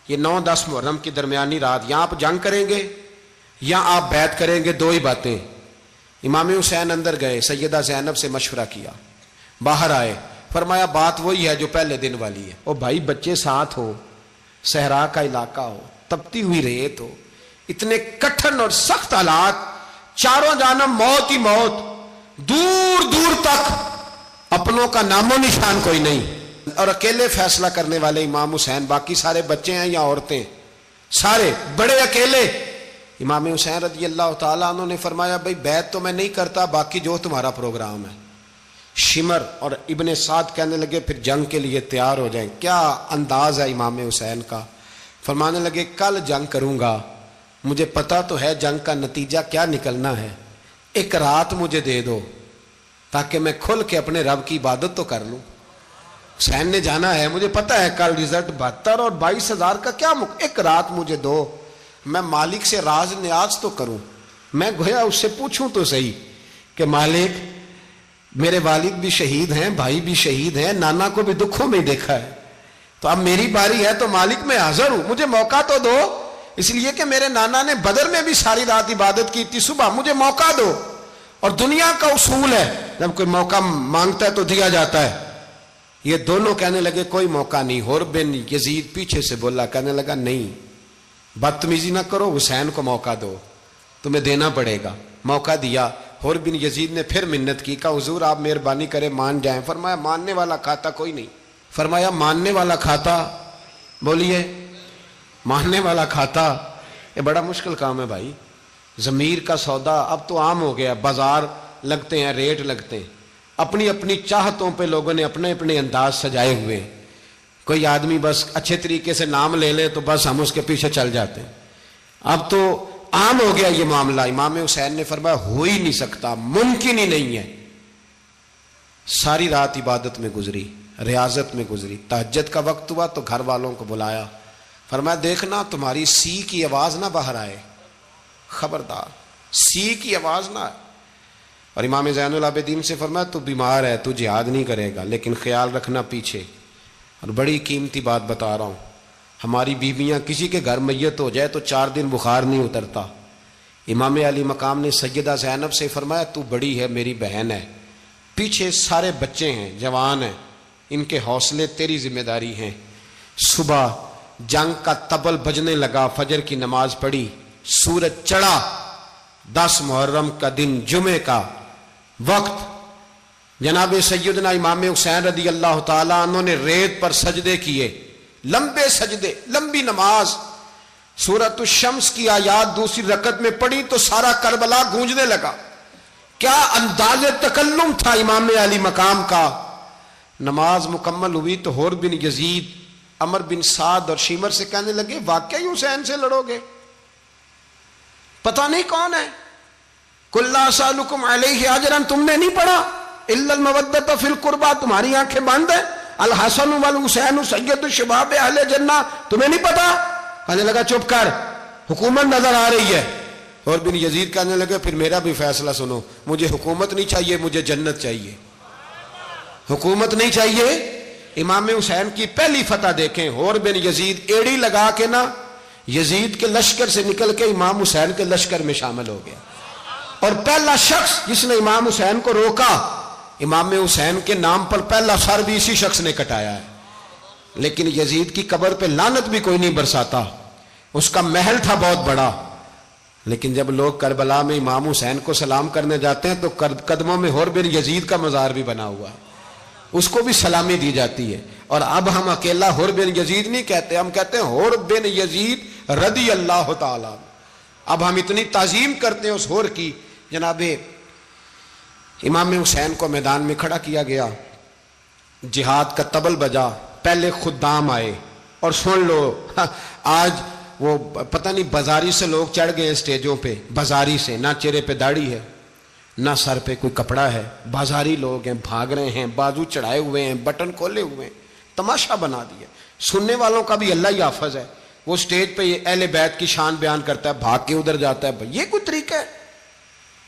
Speaker 1: یہ 9-10 محرم کی درمیانی رات، یہاں آپ جنگ کریں گے یا آپ بیعت کریں گے، 2 ہی باتیں۔ امام حسین اندر گئے، سیدہ زینب سے مشورہ کیا، باہر آئے، فرمایا بات وہی ہے جو پہلے دن والی ہے۔ او بھائی بچے ساتھ ہو، صحرا کا علاقہ ہو، تپتی ہوئی ریت ہو، اتنے کٹھن اور سخت حالات، چاروں جانب موت ہی موت، دور دور تک اپنوں کا نام و نشان کوئی نہیں، اور اکیلے فیصلہ کرنے والے امام حسین، باقی سارے بچے ہیں یا عورتیں، سارے بڑے اکیلے۔ امام حسین رضی اللہ تعالیٰ عنہ نے فرمایا بھائی بیعت تو میں نہیں کرتا، باقی جو تمہارا پروگرام ہے۔ شمر اور ابن سعد کہنے لگے پھر جنگ کے لیے تیار ہو جائیں۔ کیا انداز ہے امام حسین کا، فرمانے لگے کل جنگ کروں گا، مجھے پتا تو ہے جنگ کا نتیجہ کیا نکلنا ہے، 1 رات مجھے دے دو تاکہ میں کھل کے اپنے رب کی عبادت تو کر لوں۔ حسین نے جانا ہے، مجھے پتا ہے کل رزلٹ 72 اور 22,000 کا کیا 1 رات مجھے دو، میں مالک سے راز نیاز تو کروں، میں گویا اس سے پوچھوں تو صحیح کہ مالک میرے والد بھی شہید ہیں، بھائی بھی شہید ہیں، نانا کو بھی دکھوں میں دیکھا ہے، تو اب میری باری ہے تو مالک میں حاضر ہوں، مجھے موقع تو دو، اس لیے کہ میرے نانا نے بدر میں بھی ساری رات عبادت کی تھی، صبح مجھے موقع دو۔ اور دنیا کا اصول ہے جب کوئی موقع مانگتا ہے تو دیا جاتا ہے۔ یہ دونوں کہنے لگے کوئی موقع نہیں۔ حر بن یزید پیچھے سے بولا، کہنے لگا نہیں بدتمیزی نہ کرو، حسین کو موقع دو، تمہیں دینا پڑے گا۔ موقع دیا۔ حر بن یزید نے پھر منت کی، کہا حضور آپ مہربانی کریں مان جائیں۔ فرمایا ماننے والا کھاتا کوئی نہیں۔ فرمایا ماننے والا کھاتا، بولیے ماننے والا کھاتا، یہ بڑا مشکل کام ہے بھائی۔ ضمیر کا سودا اب تو عام ہو گیا، بازار لگتے ہیں، ریٹ لگتے ہیں، اپنی اپنی چاہتوں پہ لوگوں نے اپنے اپنے انداز سجائے ہوئے۔ کوئی آدمی بس اچھے طریقے سے نام لے لے تو بس ہم اس کے پیچھے چل جاتے ہیں، اب تو عام ہو گیا یہ معاملہ۔ امام حسین نے فرمایا ہو ہی نہیں سکتا، ممکن ہی نہیں ہے۔ ساری رات عبادت میں گزری، ریاضت میں گزری۔ تہجد کا وقت ہوا تو گھر والوں کو بلایا، فرمایا دیکھنا تمہاری سی کی آواز نہ باہر آئے، خبردار سی کی آواز نہ آئے۔ اور امام زین العابدین سے فرمایا تو بیمار ہے، تو جہاد نہیں کرے گا، لیکن خیال رکھنا پیچھے۔ اور بڑی قیمتی بات بتا رہا ہوں، ہماری بیویاں کسی کے گھر میت ہو جائے تو 4 دن بخار نہیں اترتا، امام علی مقام نے سیدہ زینب سے فرمایا تو بڑی ہے، میری بہن ہے، پیچھے سارے بچے ہیں، جوان ہیں، ان کے حوصلے تیری ذمہ داری ہیں۔ صبح جنگ کا طبل بجنے لگا، فجر کی نماز پڑھی، سورج چڑھا، 10 محرم کا دن، جمعے کا وقت، جناب سیدنا امام حسین رضی اللہ تعالیٰ عنہ نے ریت پر سجدے کیے، لمبے سجدے، لمبی نماز، سورۃ الشمس کی آیات دوسری رکعت میں پڑھی تو سارا کربلا گونجنے لگا۔ کیا انداز تکلم تھا امام علی مقام کا۔ نماز مکمل ہوئی تو حور بن یزید، عمر بن سعد اور شیمر سے کہنے لگے واقعی حسین سے لڑو گے؟ پتہ نہیں کون ہے۔ قل لا اسألکم علیہ اجرا، تم نے نہیں پڑھا؟ الا المودۃ فی القربى، تمہاری آنکھیں بند ہیں۔ الحسن والحسین سید الشباب اہل جنہ، تمہیں نہیں پتا؟ کہنے لگا چپ کر، حکومت نظر آ رہی ہے۔ اور بن یزید کہنے لگے پھر میرا بھی فیصلہ سنو، مجھے حکومت نہیں چاہیے، مجھے جنت چاہیے۔ حکومت نہیں چاہیے۔ امام حسین کی پہلی فتح دیکھیں، اور بن یزید ایڑی لگا کے نا یزید کے لشکر سے نکل کے امام حسین کے لشکر میں شامل ہو گیا، اور پہلا شخص جس نے امام حسین کو روکا، امام حسین کے نام پر پہلا سر بھی اسی شخص نے کٹایا ہے۔ لیکن یزید کی قبر پہ لعنت بھی کوئی نہیں برساتا، اس کا محل تھا بہت بڑا، لیکن جب لوگ کربلا میں امام حسین کو سلام کرنے جاتے ہیں تو قدموں میں حور بن یزید کا مزار بھی بنا ہوا ہے، اس کو بھی سلامی دی جاتی ہے۔ اور اب ہم اکیلا حور بن یزید نہیں کہتے، ہم کہتے ہیں حور بن یزید رضی اللہ تعالیٰ۔ اب ہم اتنی تعظیم کرتے ہیں اس حور کی۔ جناب امام حسین کو میدان میں کھڑا کیا گیا، جہاد کا طبل بجا، پہلے خدام آئے، اور سن لو آج وہ پتہ نہیں بازاری سے لوگ چڑھ گئے اسٹیجوں پہ، بازاری سے، نہ چہرے پہ داڑھی ہے، نہ سر پہ کوئی کپڑا ہے، بازاری لوگ ہیں، بھاگ رہے ہیں، بازو چڑھائے ہوئے ہیں، بٹن کھولے ہوئے ہیں، تماشا بنا دیا۔ سننے والوں کا بھی اللہ ہی حافظ ہے، وہ اسٹیج پہ یہ اہل بیت کی شان بیان کرتا ہے، بھاگ کے ادھر جاتا ہے، یہ کوئی طریقہ ہے؟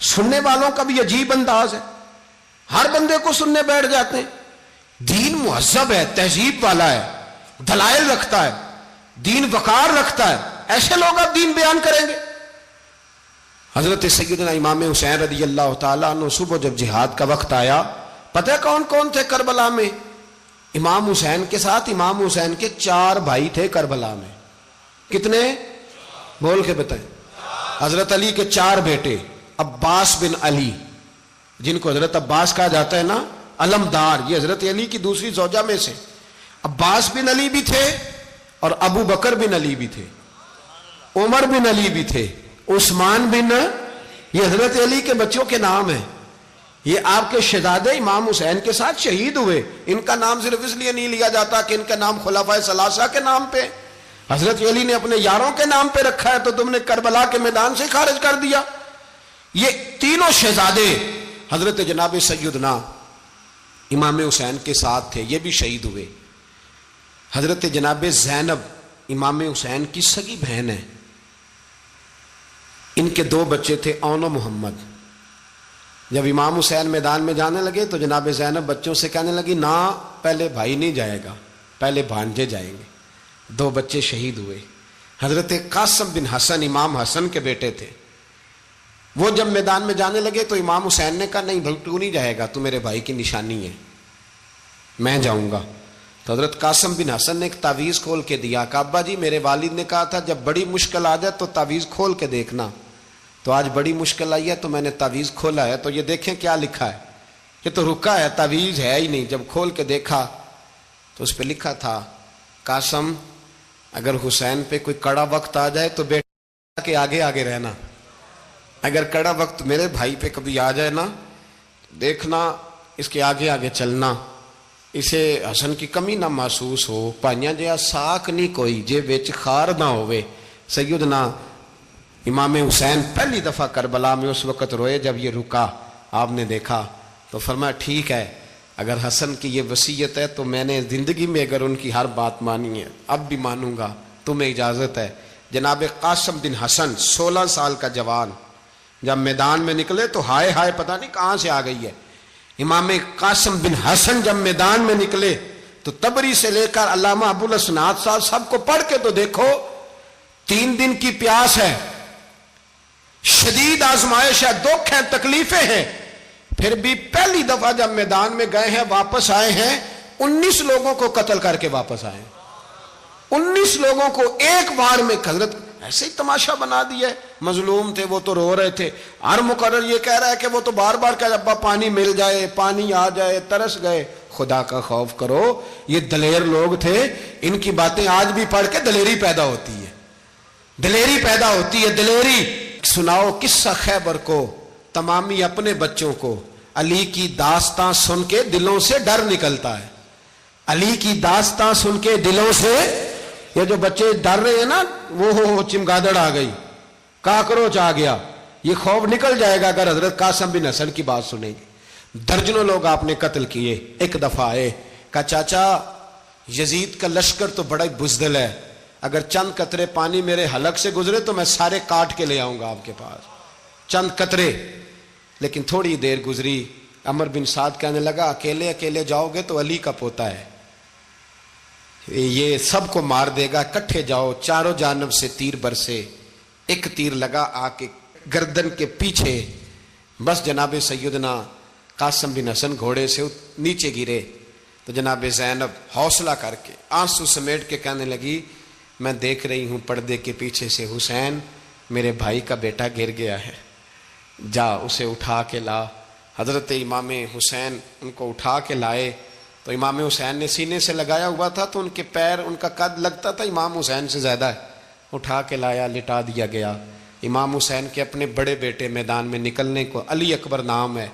Speaker 1: سننے والوں کا بھی عجیب انداز ہے، ہر بندے کو سننے بیٹھ جاتے ہیں۔ دین مہذب ہے، تہذیب والا ہے، دلائل رکھتا ہے، دین وقار رکھتا ہے، ایسے لوگ اب دین بیان کریں گے؟ حضرت سیدنا امام حسین رضی اللہ تعالیٰ عنہ صبح جب جہاد کا وقت آیا، پتہ ہے کون کون تھے کربلا میں؟ امام حسین کے ساتھ امام حسین کے 4 بھائی تھے کربلا میں۔ کتنے؟ بول کے بتائیں۔ حضرت علی کے 4 بیٹے، عباس بن علی، جن کو حضرت عباس کہا جاتا ہے نا، علمدار، یہ حضرت علی کی دوسری زوجہ میں سے۔ عباس بن علی بھی تھے، اور ابو بکر بن علی بھی تھے، عمر بن علی بھی تھے، عثمان بن، یہ حضرت علی کے بچوں کے نام ہیں۔ یہ آپ کے شہزادے امام حسین کے ساتھ شہید ہوئے، ان کا نام صرف اس لیے نہیں لیا جاتا کہ ان کا نام خلفائے ثلاثہ کے نام پہ، حضرت علی نے اپنے یاروں کے نام پہ رکھا ہے، تو تم نے کربلا کے میدان سے خارج کر دیا۔ یہ تینوں شہزادے حضرت جناب سیدنا امام حسین کے ساتھ تھے، یہ بھی شہید ہوئے۔ حضرت جناب زینب امام حسین کی سگی بہن ہے، ان کے 2 بچے تھے، اون و محمد۔ جب امام حسین میدان میں جانے لگے تو جناب زینب بچوں سے کہنے لگی نہ، پہلے بھائی نہیں جائے گا، پہلے بھانجے جائیں گے۔ 2 بچے شہید ہوئے۔ حضرت قاسم بن حسن امام حسن کے بیٹے تھے، وہ جب میدان میں جانے لگے تو امام حسین نے کہا نہیں بھائی تو نہیں جائے گا، تو میرے بھائی کی نشانی ہے، میں جاؤں گا۔ تو حضرت قاسم بن حسن نے ایک تعویذ کھول کے دیا کہ ابا جی میرے والد نے کہا تھا جب بڑی مشکل آ جائے تو تعویذ کھول کے دیکھنا، تو آج بڑی مشکل آئی ہے تو میں نے تعویذ کھولا ہے، تو یہ دیکھیں کیا لکھا ہے، یہ تو رکا ہے، تعویذ ہے ہی نہیں۔ جب کھول کے دیکھا تو اس پہ لکھا تھا قاسم اگر حسین پہ کوئی کڑا وقت آ جائے تو بیٹا کے آگے آگے رہنا، اگر کڑا وقت میرے بھائی پہ کبھی آ جائے نا دیکھنا اس کے آگے آگے چلنا، اسے حسن کی کمی نہ محسوس ہو، پائیاں جہاں ساک نہیں کوئی جے وچ خار نہ ہوئے۔ سیدنا امام حسین پہلی دفعہ کربلا میں اس وقت روئے جب یہ رکا، آپ نے دیکھا تو فرمایا ٹھیک ہے، اگر حسن کی یہ وصیت ہے تو میں نے زندگی میں اگر ان کی ہر بات مانی ہے اب بھی مانوں گا، تمہیں اجازت ہے۔ جناب قاسم بن حسن 16 سال کا جوان جب میدان میں نکلے تو ہائے ہائے پتہ نہیں کہاں سے آ گئی ہے۔ امام قاسم بن حسن جب میدان میں نکلے تو تبری سے لے کر علامہ ابو الاسناد صاحب سب کو پڑھ کے تو دیکھو، 3 دن کی پیاس ہے، شدید آزمائش ہے، دکھ ہیں، تکلیفیں ہیں، پھر بھی پہلی دفعہ جب میدان میں گئے ہیں واپس آئے ہیں 19 لوگوں کو قتل کر کے واپس آئے ہیں۔ 19 لوگوں کو ایک بار میں حضرت ایسے ہی تماشا بنا دیا ہے۔ مظلوم تھے وہ تو رو رہے تھے، ہر مقرر یہ کہہ رہا ہے کہ وہ تو بار بار کہہ ابا پانی مل جائے، پانی آ جائے، ترس گئے۔ خدا کا خوف کرو، یہ دلیر لوگ تھے، ان کی باتیں آج بھی پڑھ کے دلیری پیدا ہوتی ہے، دلیری پیدا ہوتی ہے، دلیری۔ سناؤ قصہ خیبر کو تمامی اپنے بچوں کو، علی کی داستاں سن کے دلوں سے ڈر نکلتا ہے، علی کی داستاں سن کے دلوں سے، یہ جو بچے ڈر رہے ہیں نا، وہ چمگادڑ آ گئی، کاکروچ آ گیا، یہ خوف نکل جائے گا اگر حضرت قاسم بن حسن کی بات سنیں گے۔ درجنوں لوگ آپ نے قتل کیے۔ ایک دفعہ آئے، کہا چاچا یزید کا لشکر تو بڑا بزدل ہے، اگر چند قطرے پانی میرے حلق سے گزرے تو میں سارے کاٹ کے لے آؤں گا آپ کے پاس، چند قطرے۔ لیکن تھوڑی دیر گزری، عمر بن سعد کہنے لگا اکیلے اکیلے جاؤ گے تو علی کا پوتا ہے، یہ سب کو مار دے گا، کٹھے جاؤ۔ چاروں جانب سے تیر برسے، ایک تیر لگا آ کے گردن کے پیچھے، بس جناب سیدنا قاسم بن حسن گھوڑے سے نیچے گرے تو جناب زینب حوصلہ کر کے آنسو سمیٹ کے کہنے لگی میں دیکھ رہی ہوں پردے کے پیچھے سے حسین میرے بھائی کا بیٹا گر گیا ہے، جا اسے اٹھا کے لا۔ حضرت امام حسین ان کو اٹھا کے لائے تو امام حسین نے سینے سے لگایا ہوا تھا تو ان کے پیر، ان کا قد لگتا تھا امام حسین سے زیادہ ہے، اٹھا کے لایا، لٹا دیا گیا۔ امام حسین کے اپنے بڑے بیٹے میدان میں نکلنے کو، علی اکبر نام ہے،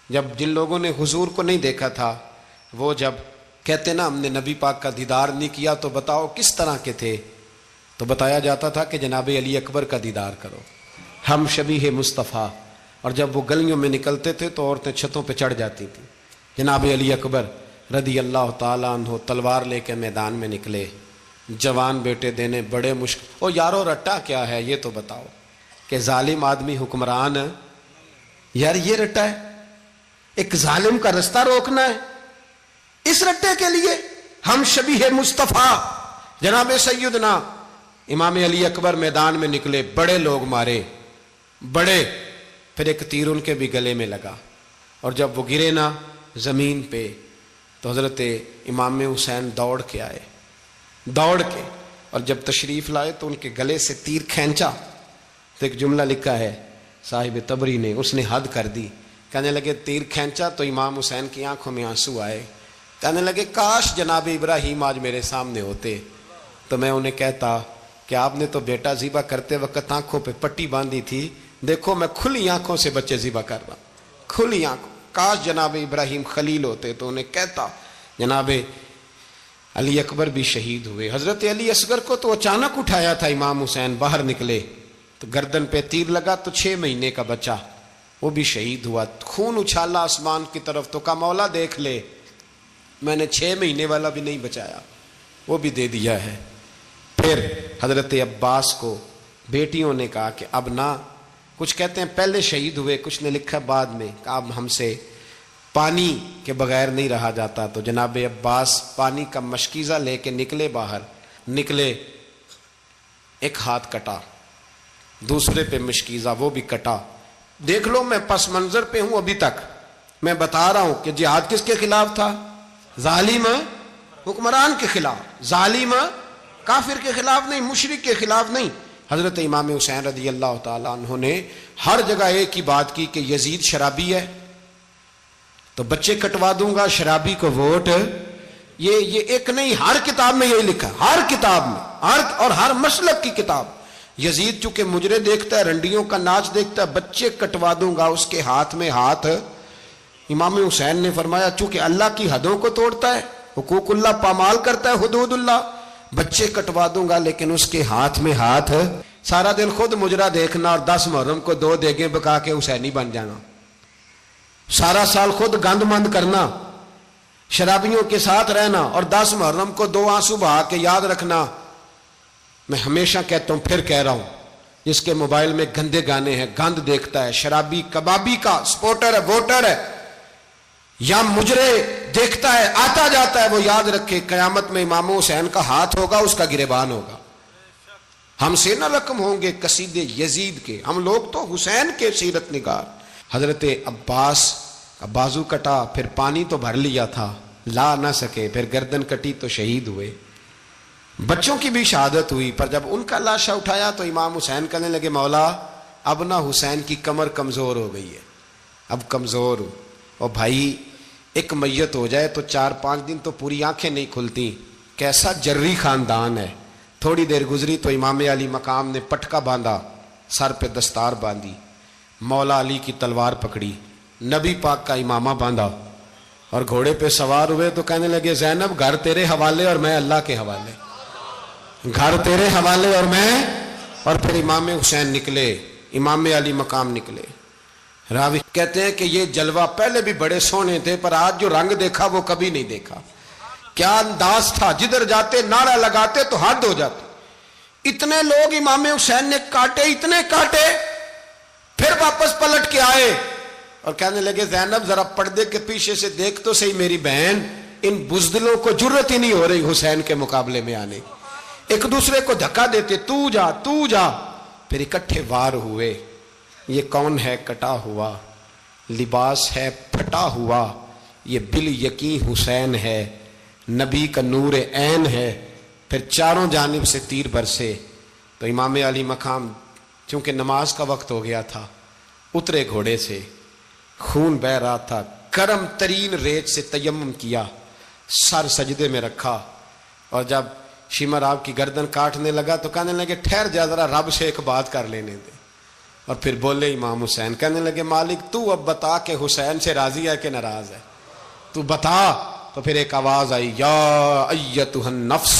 Speaker 1: جب جن لوگوں نے حضور کو نہیں دیکھا تھا وہ جب کہتے نا ہم نے نبی پاک کا دیدار نہیں کیا تو بتاؤ کس طرح کے تھے، تو بتایا جاتا تھا کہ جناب علی اکبر کا دیدار کرو، ہم شبیہ مصطفیٰ۔ اور جب وہ گلیوں میں نکلتے تھے تو عورتیں چھتوں پہ چڑھ جاتی تھیں۔ جناب علی اکبر رضی اللہ تعالیٰ عنہ تلوار لے کے میدان میں نکلے، جوان بیٹے دینے بڑے مشکل۔ او یارو رٹا کیا ہے یہ تو بتاؤ، کہ ظالم آدمی حکمران ہے یار، یہ رٹا ہے، ایک ظالم کا رستہ روکنا ہے، اس رٹے کے لیے ہم شبیہ مصطفیٰ۔ جناب سیدنا امام علی اکبر میدان میں نکلے، بڑے لوگ مارے، بڑے، پھر ایک تیر ان کے بھی گلے میں لگا، اور جب وہ گرے نا زمین پہ تو حضرت امام حسین دوڑ کے آئے، دوڑ کے، اور جب تشریف لائے تو ان کے گلے سے تیر کھینچا تو ایک جملہ لکھا ہے صاحب تبری نے، اس نے حد کر دی، کہنے لگے تیر کھینچا تو امام حسین کی آنکھوں میں آنسو آئے، کہنے لگے کاش جناب ابراہیم آج میرے سامنے ہوتے تو میں انہیں کہتا کہ آپ نے تو بیٹا ذبح کرتے وقت آنکھوں پہ پٹی باندھی تھی، دیکھو میں کھلی آنکھوں سے بچے ذبح کر رہا ہوں، کھلی آنکھوں، کاش جناب ابراہیم خلیل ہوتے تو انہیں کہتا۔ جناب علی اکبر بھی شہید ہوئے۔ حضرت علی اصغر کو تو اچانک اٹھایا تھا امام حسین، باہر نکلے تو گردن پہ تیر لگا تو 6 مہینے کا بچہ وہ بھی شہید ہوا، خون اچھالا آسمان کی طرف تو کہا مولا دیکھ لے میں نے 6 مہینے والا بھی نہیں بچایا، وہ بھی دے دیا ہے۔ پھر حضرت عباس کو بیٹیوں نے کہا کہ اب نہ، کچھ کہتے ہیں پہلے شہید ہوئے، کچھ نے لکھا بعد میں، کہ اب ہم سے پانی کے بغیر نہیں رہا جاتا، تو جناب عباس پانی کا مشکیزہ لے کے نکلے، باہر نکلے، ایک ہاتھ کٹا، دوسرے پہ مشکیزہ وہ بھی کٹا۔ دیکھ لو میں پس منظر پہ ہوں ابھی تک، میں بتا رہا ہوں کہ جہاد کس کے خلاف تھا؟ ظالم حکمران کے خلاف، ظالم کافر کے خلاف نہیں، مشرک کے خلاف نہیں۔ حضرت امام حسین رضی اللہ تعالیٰ عنہ نے ہر جگہ ایک ہی بات کی کہ یزید شرابی ہے تو بچے کٹوا دوں گا، شرابی کو ووٹ، یہ ایک نہیں، ہر کتاب میں یہی لکھا، ہر کتاب میں، اور ہر مسلک کی کتاب۔ یزید چونکہ مجرے دیکھتا ہے، رنڈیوں کا ناچ دیکھتا ہے، بچے کٹوا دوں گا، اس کے ہاتھ میں ہاتھ۔ امام حسین نے فرمایا چونکہ اللہ کی حدوں کو توڑتا ہے، حقوق اللہ پامال کرتا ہے، حدود اللہ، بچے کٹوا دوں گا لیکن اس کے ہاتھ میں ہاتھ۔ سارا دن خود مجرا دیکھنا اور 10 محرم کو 2 دیگیں پکا کے حسینی بن جانا، سارا سال خود گند مند کرنا، شرابیوں کے ساتھ رہنا، اور 10 محرم کو 2 آنسو بہا کے یاد رکھنا۔ میں ہمیشہ کہتا ہوں، پھر کہہ رہا ہوں، جس کے موبائل میں گندے گانے ہیں، گند دیکھتا ہے، شرابی کبابی کا سپورٹر ہے، ووٹر ہے، یا مجرے دیکھتا ہے آتا جاتا ہے، وہ یاد رکھے قیامت میں امام حسین کا ہاتھ ہوگا، اس کا گریبان ہوگا۔ ہم سے نہ رقم ہوں گے قصید یزید کے، ہم لوگ تو حسین کے سیرت نگار۔ حضرت عباس کا بازو کٹا، پھر پانی تو بھر لیا تھا، لا نہ سکے، پھر گردن کٹی تو شہید ہوئے۔ بچوں کی بھی شہادت ہوئی، پر جب ان کا لاشا اٹھایا تو امام حسین کہنے لگے مولا اب نہ حسین کی کمر کمزور ہو گئی ہے، اب کمزور ہو۔ اور بھائی ایک میت ہو جائے تو 4-5 دن تو پوری آنکھیں نہیں کھلتی، کیسا جری خاندان ہے۔ تھوڑی دیر گزری تو امام علی مقام نے پٹکا باندھا، سر پہ دستار باندھی، مولا علی کی تلوار پکڑی، نبی پاک کا امامہ باندھا اور گھوڑے پہ سوار ہوئے تو کہنے لگے زینب گھر تیرے حوالے اور میں اللہ کے حوالے، گھر تیرے حوالے اور میں۔ اور پھر امام حسین نکلے، امام علی مقام نکلے۔ راوی کہتے ہیں کہ یہ جلوہ پہلے بھی بڑے سونے تھے، پر آج جو رنگ دیکھا وہ کبھی نہیں دیکھا۔ کیا انداز تھا، جدھر جاتے نعرہ لگاتے تو حد ہو جاتے۔ اتنے لوگ امام حسین نے کاٹے، اتنے کاٹے، پھر واپس پلٹ کے آئے اور کہنے لگے زینب ذرا پردے کے پیچھے سے دیکھ تو صحیح میری بہن، ان بزدلوں کو جرت ہی نہیں ہو رہی حسین کے مقابلے میں آنے۔ ایک دوسرے کو دھکا دیتے، تو جا تو جا، پھر اکٹھے وار ہوئے۔ یہ کون ہے کٹا ہوا، لباس ہے پھٹا ہوا، یہ بال یقین حسین ہے، نبی کا نور عین ہے۔ پھر چاروں جانب سے تیر برسے تو امام علی مقام چونکہ نماز کا وقت ہو گیا تھا، اترے گھوڑے سے، خون بہ رہا تھا، گرم ترین ریت سے تیمم کیا، سر سجدے میں رکھا، اور جب شمر آپ کی گردن کاٹنے لگا تو کہنے لگے ٹھہر جا ذرا رب سے ایک بات کر لینے دے۔ اور پھر بولے امام حسین، کہنے لگے مالک تو اب بتا کہ حسین سے راضی ہے کہ ناراض ہے، تو بتا۔ تو پھر ایک آواز آئی، یا ایتھا النفس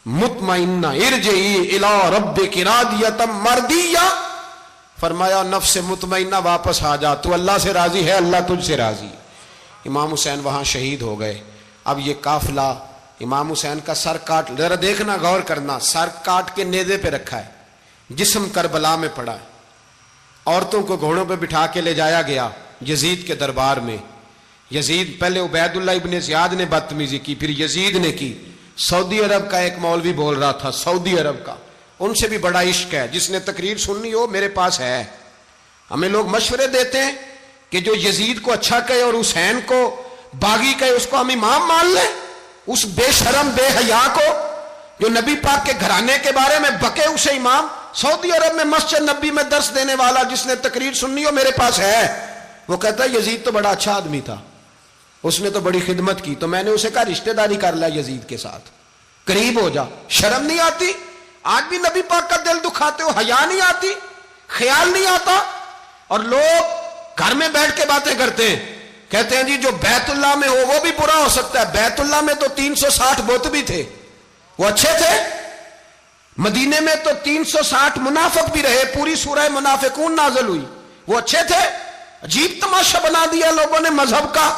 Speaker 1: مطمئنہ ارجعی الی ربک راضیۃ مرضیہ، فرمایا نفس مطمئنہ واپس آ جا، تو اللہ سے راضی ہے، اللہ تجھ سے راضی۔ امام حسین وہاں شہید ہو گئے۔ اب یہ قافلہ امام حسین کا سر کاٹ، ذرا دیکھنا غور کرنا، سر کاٹ کے نیزے پہ رکھا ہے، جسم کربلا میں پڑا ہے، عورتوں کو گھوڑوں پہ بٹھا کے لے جایا گیا یزید کے دربار میں۔ یزید پہلے عبید اللہ ابن زیاد نے بدتمیزی کی، پھر یزید نے کی۔ سعودی عرب کا ایک مولوی بول رہا تھا، سعودی عرب کا، ان سے بھی بڑا عشق ہے، جس نے تقریر سننی ہو میرے پاس ہے۔ ہمیں لوگ مشورے دیتے ہیں کہ جو یزید کو اچھا کہے اور حسین کو باغی کہے اس کو ہم امام مان لیں، اس بے شرم بے حیا کو جو نبی پاک کے گھرانے کے بارے میں بکے اسے امام۔ سعودی عرب میں مسجد نبی میں درس دینے والا جس نے تقریر سننی ہو میرے پاس ہے، وہ کہتا ہے یزید تو بڑا اچھا آدمی تھا، اس نے تو بڑی خدمت کی، تو میں نے اسے کہا رشتہ داری کر لیا یزید کے ساتھ، قریب ہو جا۔ شرم نہیں آتی؟ آج بھی نبی پاک کا دل دکھاتے ہو، حیا نہیں آتی، خیال نہیں آتا؟ اور لوگ گھر میں بیٹھ کے باتیں کرتے ہیں، کہتے ہیں جی جو بیت اللہ میں ہو وہ بھی برا ہو سکتا ہے۔ بیت اللہ میں تو 360 بت بھی تھے، وہ اچھے تھے۔ مدینے میں تو 360 منافق بھی رہے، پوری سورہ منافقون نازل ہوئی، وہ اچھے تھے۔ عجیب تماشا بنا دیا لوگوں نے مذہب کا۔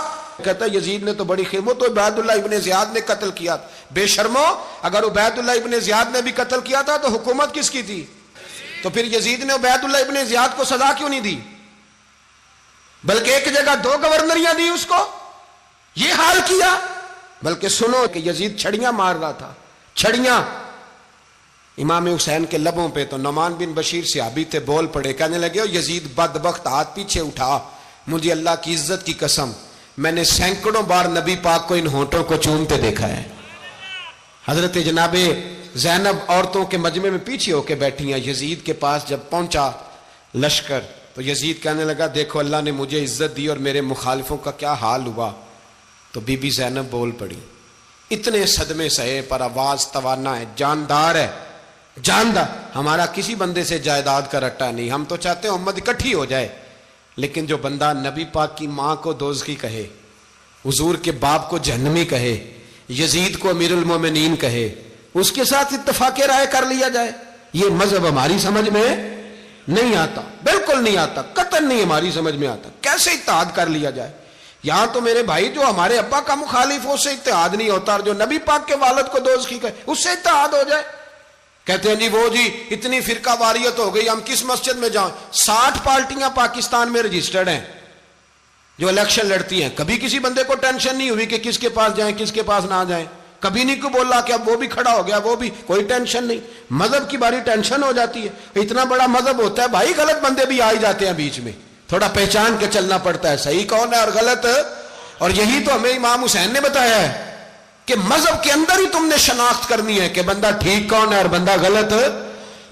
Speaker 1: کہتا ہے یزید نے تو بڑی خدمت، تو عبید اللہ ابن زیاد نے قتل کیا۔ بے شرمو، اگر عبید اللہ ابن زیاد نے بھی قتل کیا تھا تو حکومت کس کی تھی؟ تو پھر یزید نے عبید اللہ ابن زیاد کو سزا کیوں نہیں دی، بلکہ ایک جگہ 2 گورنریاں دی اس کو؟ یہ حال کیا۔ بلکہ سنو کہ یزید چھڑیاں مار رہا تھا، چھڑیاں امام حسین کے لبوں پہ۔ تو نعمان بن بشیر صحابی تھے، بول پڑے، کہنے لگے او یزید بدبخت، ہاتھ پیچھے اٹھا، مجھے اللہ کی عزت کی قسم میں نے سینکڑوں بار نبی پاک کو ان ہونٹوں کو چومتے دیکھا ہے۔ حضرت جناب زینب عورتوں کے مجمع میں پیچھے ہو کے بیٹھی ہیں۔ یزید کے پاس جب پہنچا لشکر تو یزید کہنے لگا دیکھو اللہ نے مجھے عزت دی اور میرے مخالفوں کا کیا حال ہوا۔ تو بی بی زینب بول پڑی، اتنے صدمے سہے پر آواز توانا ہے، جاندار ہے، جاندار۔ ہمارا کسی بندے سے جائیداد کا رٹا نہیں، ہم تو چاہتے ہیں امت اکٹھی ہو جائے، لیکن جو بندہ نبی پاک کی ماں کو دوزخی کہے، حضور کے باپ کو جہنمی کہے، یزید کو امیر المومنین کہے، اس کے ساتھ اتفاق رائے کر لیا جائے، یہ مذہب ہماری سمجھ میں نہیں آتا، بالکل نہیں آتا، قطعاً نہیں ہماری سمجھ میں آتا۔ کیسے اتحاد کر لیا جائے؟ یہاں تو میرے بھائی جو ہمارے ابا کا مخالف ہو اس سے اتحاد نہیں ہوتا، اور جو نبی پاک کے والد کو دوزخی کہے اس سے اتحاد ہو جائے۔ کہتے ہیں جی وہ جی اتنی فرقہ واریت ہو گئی، ہم کس مسجد میں جائیں؟ 60 پارٹیاں پاکستان میں رجسٹرڈ ہیں جو الیکشن لڑتی ہیں، کبھی کسی بندے کو ٹینشن نہیں ہوئی کہ کس کے پاس جائیں کس کے پاس نہ جائیں، کبھی نہیں کو بولا کہ اب وہ بھی کھڑا ہو گیا, وہ بھی, کوئی ٹینشن نہیں. مذہب کی باری ٹینشن ہو جاتی ہے. اتنا بڑا مذہب ہوتا ہے بھائی, غلط بندے بھی آ ہی جاتے ہیں بیچ میں, تھوڑا پہچان کے چلنا پڑتا ہے صحیح کون ہے اور غلط. اور یہی تو ہمیں امام حسین نے بتایا ہے کہ مذہب کے اندر ہی تم نے شناخت کرنی ہے کہ بندہ ٹھیک کون ہے اور بندہ غلط.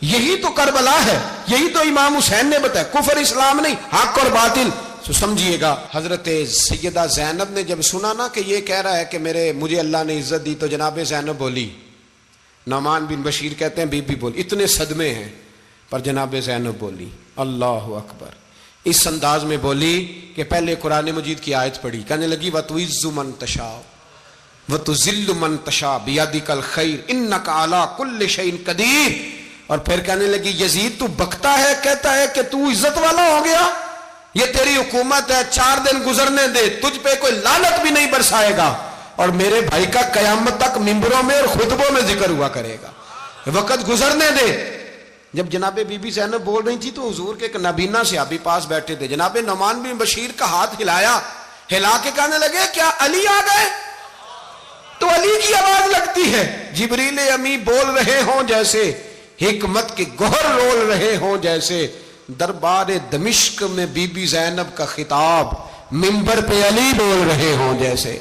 Speaker 1: یہی تو کربلا ہے, یہی تو امام حسین نے بتایا, کفر اسلام نہیں, حق اور باطل. تو سمجھیے گا, حضرت سیدہ زینب نے جب سنا نا کہ یہ کہہ رہا ہے کہ مجھے اللہ نے عزت دی, تو جناب زینب بولی. نعمان بن بشیر کہتے ہیں بی بی بولی, اتنے صدمے ہیں پر جناب زینب بولی اللہ اکبر. اس انداز میں بولی کہ پہلے قرآن مجید کی آیت پڑھی, کہنے لگی وَتُعِزُّ مَن تَشَاءُ وَتُذِلُّ مَن تَشَاءُ بِيَدِكَ الْخَيْرُ إِنَّكَ عَلَىٰ كُلِّ شَيْءٍ قَدِيرٌ. اور پھر کہنے لگی یزید تو بکتا ہے, کہتا ہے کہ تو عزت والا ہو گیا, یہ تیری حکومت ہے, 4 دن گزرنے دے, تجھ پہ کوئی لعنت بھی نہیں برسائے گا, اور میرے بھائی کا قیامت تک ممبروں میں اور خطبوں میں ذکر ہوا کرے گا, وقت گزرنے دے. جب جناب بی بی زینب بول رہی تھی تو حضور کے ایک نابینا صحابی پاس بیٹھے تھے, جناب نعمان بن بشیر کا ہاتھ ہلایا, ہلا کے کہنے لگے کیا علی آ گئے؟ تو علی کی آواز لگتی ہے, جبریل امی بول رہے ہوں جیسے, حکمت کے گوہر رول رہے ہوں جیسے, دربار دمشق میں بی بی زینب کا خطاب, منبر پہ علی بول رہے ہوں جیسے.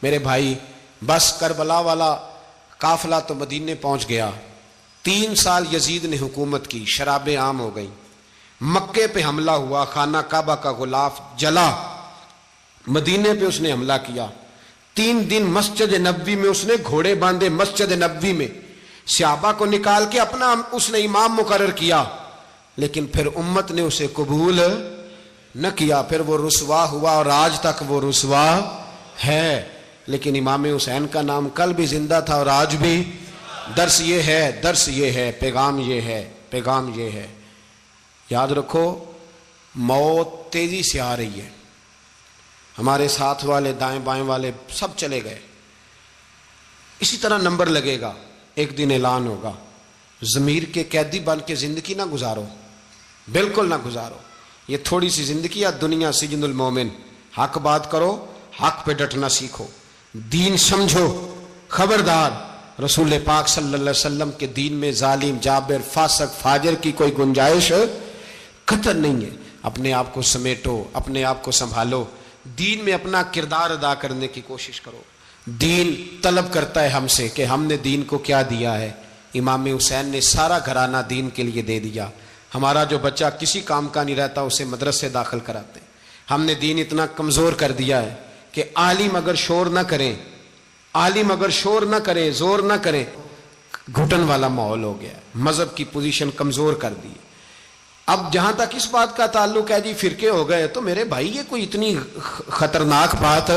Speaker 1: میرے بھائی بس کربلا والا قافلہ تو مدینے پہنچ گیا. 3 سال یزید نے حکومت کی, شرابیں عام ہو گئیں, مکے پہ حملہ ہوا, خانہ کعبہ کا غلاف جلا, مدینے پہ اس نے حملہ کیا. 3 دن مسجد نبوی میں اس نے گھوڑے باندھے, مسجد نبوی میں صحابہ کو نکال کے اپنا اس نے امام مقرر کیا, لیکن پھر امت نے اسے قبول نہ کیا, پھر وہ رسوا ہوا اور آج تک وہ رسوا ہے. لیکن امام حسین کا نام کل بھی زندہ تھا اور آج بھی. درس یہ ہے, پیغام یہ ہے, پیغام یہ ہے. یاد رکھو موت تیزی سے آ رہی ہے, ہمارے ساتھ والے دائیں بائیں والے سب چلے گئے, اسی طرح نمبر لگے گا, ایک دن اعلان ہوگا. ضمیر کے قیدی بن کے زندگی نہ گزارو, بالکل نہ گزارو. یہ تھوڑی سی زندگی ہے دنیا سجن المومن. حق بات کرو, حق پہ ڈٹنا سیکھو, دین سمجھو. خبردار رسول پاک صلی اللہ علیہ وسلم کے دین میں ظالم, جابر, فاسق, فاجر کی کوئی گنجائش قطر نہیں ہے. اپنے آپ کو سمیٹو, اپنے آپ کو سنبھالو, دین میں اپنا کردار ادا کرنے کی کوشش کرو. دین طلب کرتا ہے ہم سے کہ ہم نے دین کو کیا دیا ہے. امام حسین نے سارا گھرانہ دین کے لیے دے دیا. ہمارا جو بچہ کسی کام کا نہیں رہتا اسے مدرسے داخل کراتے. ہم نے دین اتنا کمزور کر دیا ہے کہ عالم اگر شور نہ کریں, عالم اگر شور نہ کرے, زور نہ کرے, گھٹن والا ماحول ہو گیا. مذہب کی پوزیشن کمزور کر دی. اب جہاں تک اس بات کا تعلق ہے جی فرقے ہو گئے, تو میرے بھائی یہ کوئی اتنی خطرناک بات,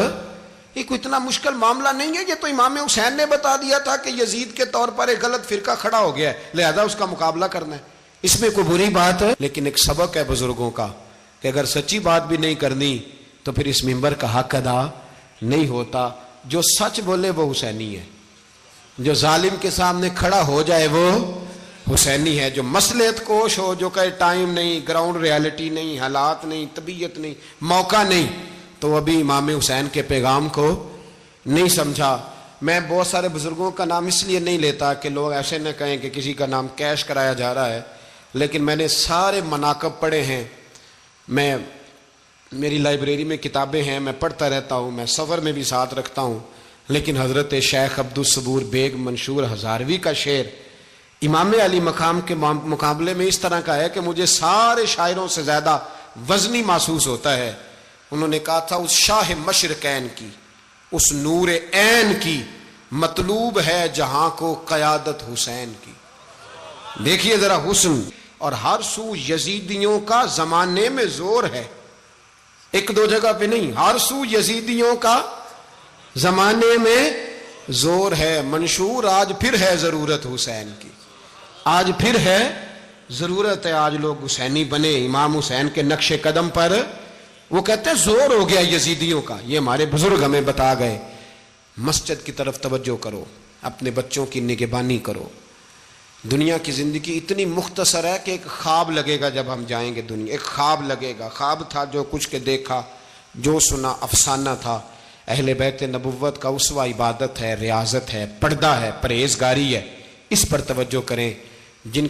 Speaker 1: یہ کوئی اتنا مشکل معاملہ نہیں ہے. یہ تو امام حسین نے بتا دیا تھا کہ یزید کے طور پر ایک غلط فرقہ کھڑا ہو گیا ہے, لہذا اس کا مقابلہ کرنا ہے. اس میں کوئی بری بات ہے, لیکن ایک سبق ہے بزرگوں کا کہ اگر سچی بات بھی نہیں کرنی تو پھر اس منبر کا حق ادا نہیں ہوتا. جو سچ بولے وہ حسینی ہے, جو ظالم کے سامنے کھڑا ہو جائے وہ حسینی ہے. جو مصلحت کوش ہو, جو کہے ٹائم نہیں, گراؤنڈ ریالٹی نہیں, حالات نہیں, طبیعت نہیں, موقع نہیں, تو ابھی امام حسین کے پیغام کو نہیں سمجھا. میں بہت سارے بزرگوں کا نام اس لیے نہیں لیتا کہ لوگ ایسے نہ کہیں کہ کسی کا نام کیش کرایا جا رہا ہے, لیکن میں نے سارے مناقب پڑھے ہیں. میری لائبریری میں کتابیں ہیں, میں پڑھتا رہتا ہوں, میں سفر میں بھی ساتھ رکھتا ہوں. لیکن حضرت شیخ عبدالصبور بیگ منشور ہزاروی کا شعر امام علی مقام کے مقابلے میں اس طرح کا ہے کہ مجھے سارے شاعروں سے زیادہ وزنی محسوس ہوتا ہے. انہوں نے کہا تھا اس شاہ مشرقین کی, اس نور عین کی, مطلوب ہے جہاں کو قیادت حسین کی. دیکھیے ذرا حسن. اور ہر سو یزیدیوں کا زمانے میں زور ہے, ایک دو جگہ پہ نہیں, ہر سو یزیدیوں کا زمانے میں زور ہے. منشور آج پھر ہے ضرورت حسین کی, آج پھر ہے ضرورت ہے. آج لوگ حسینی بنے, امام حسین کے نقش قدم پر. وہ کہتے ہیں زور ہو گیا یزیدیوں کا, یہ ہمارے بزرگ ہمیں بتا گئے. مسجد کی طرف توجہ کرو, اپنے بچوں کی نگہبانی کرو. دنیا کی زندگی اتنی مختصر ہے کہ ایک خواب لگے گا جب ہم جائیں گے دنیا, ایک خواب لگے گا. خواب تھا جو کچھ کے دیکھا, جو سنا افسانہ تھا. اہل بیت نبوت کا اسوہ عبادت ہے، ریاضت ہے، پردہ ہے، پرہیزگاری ہے، اس پر توجہ کریں جن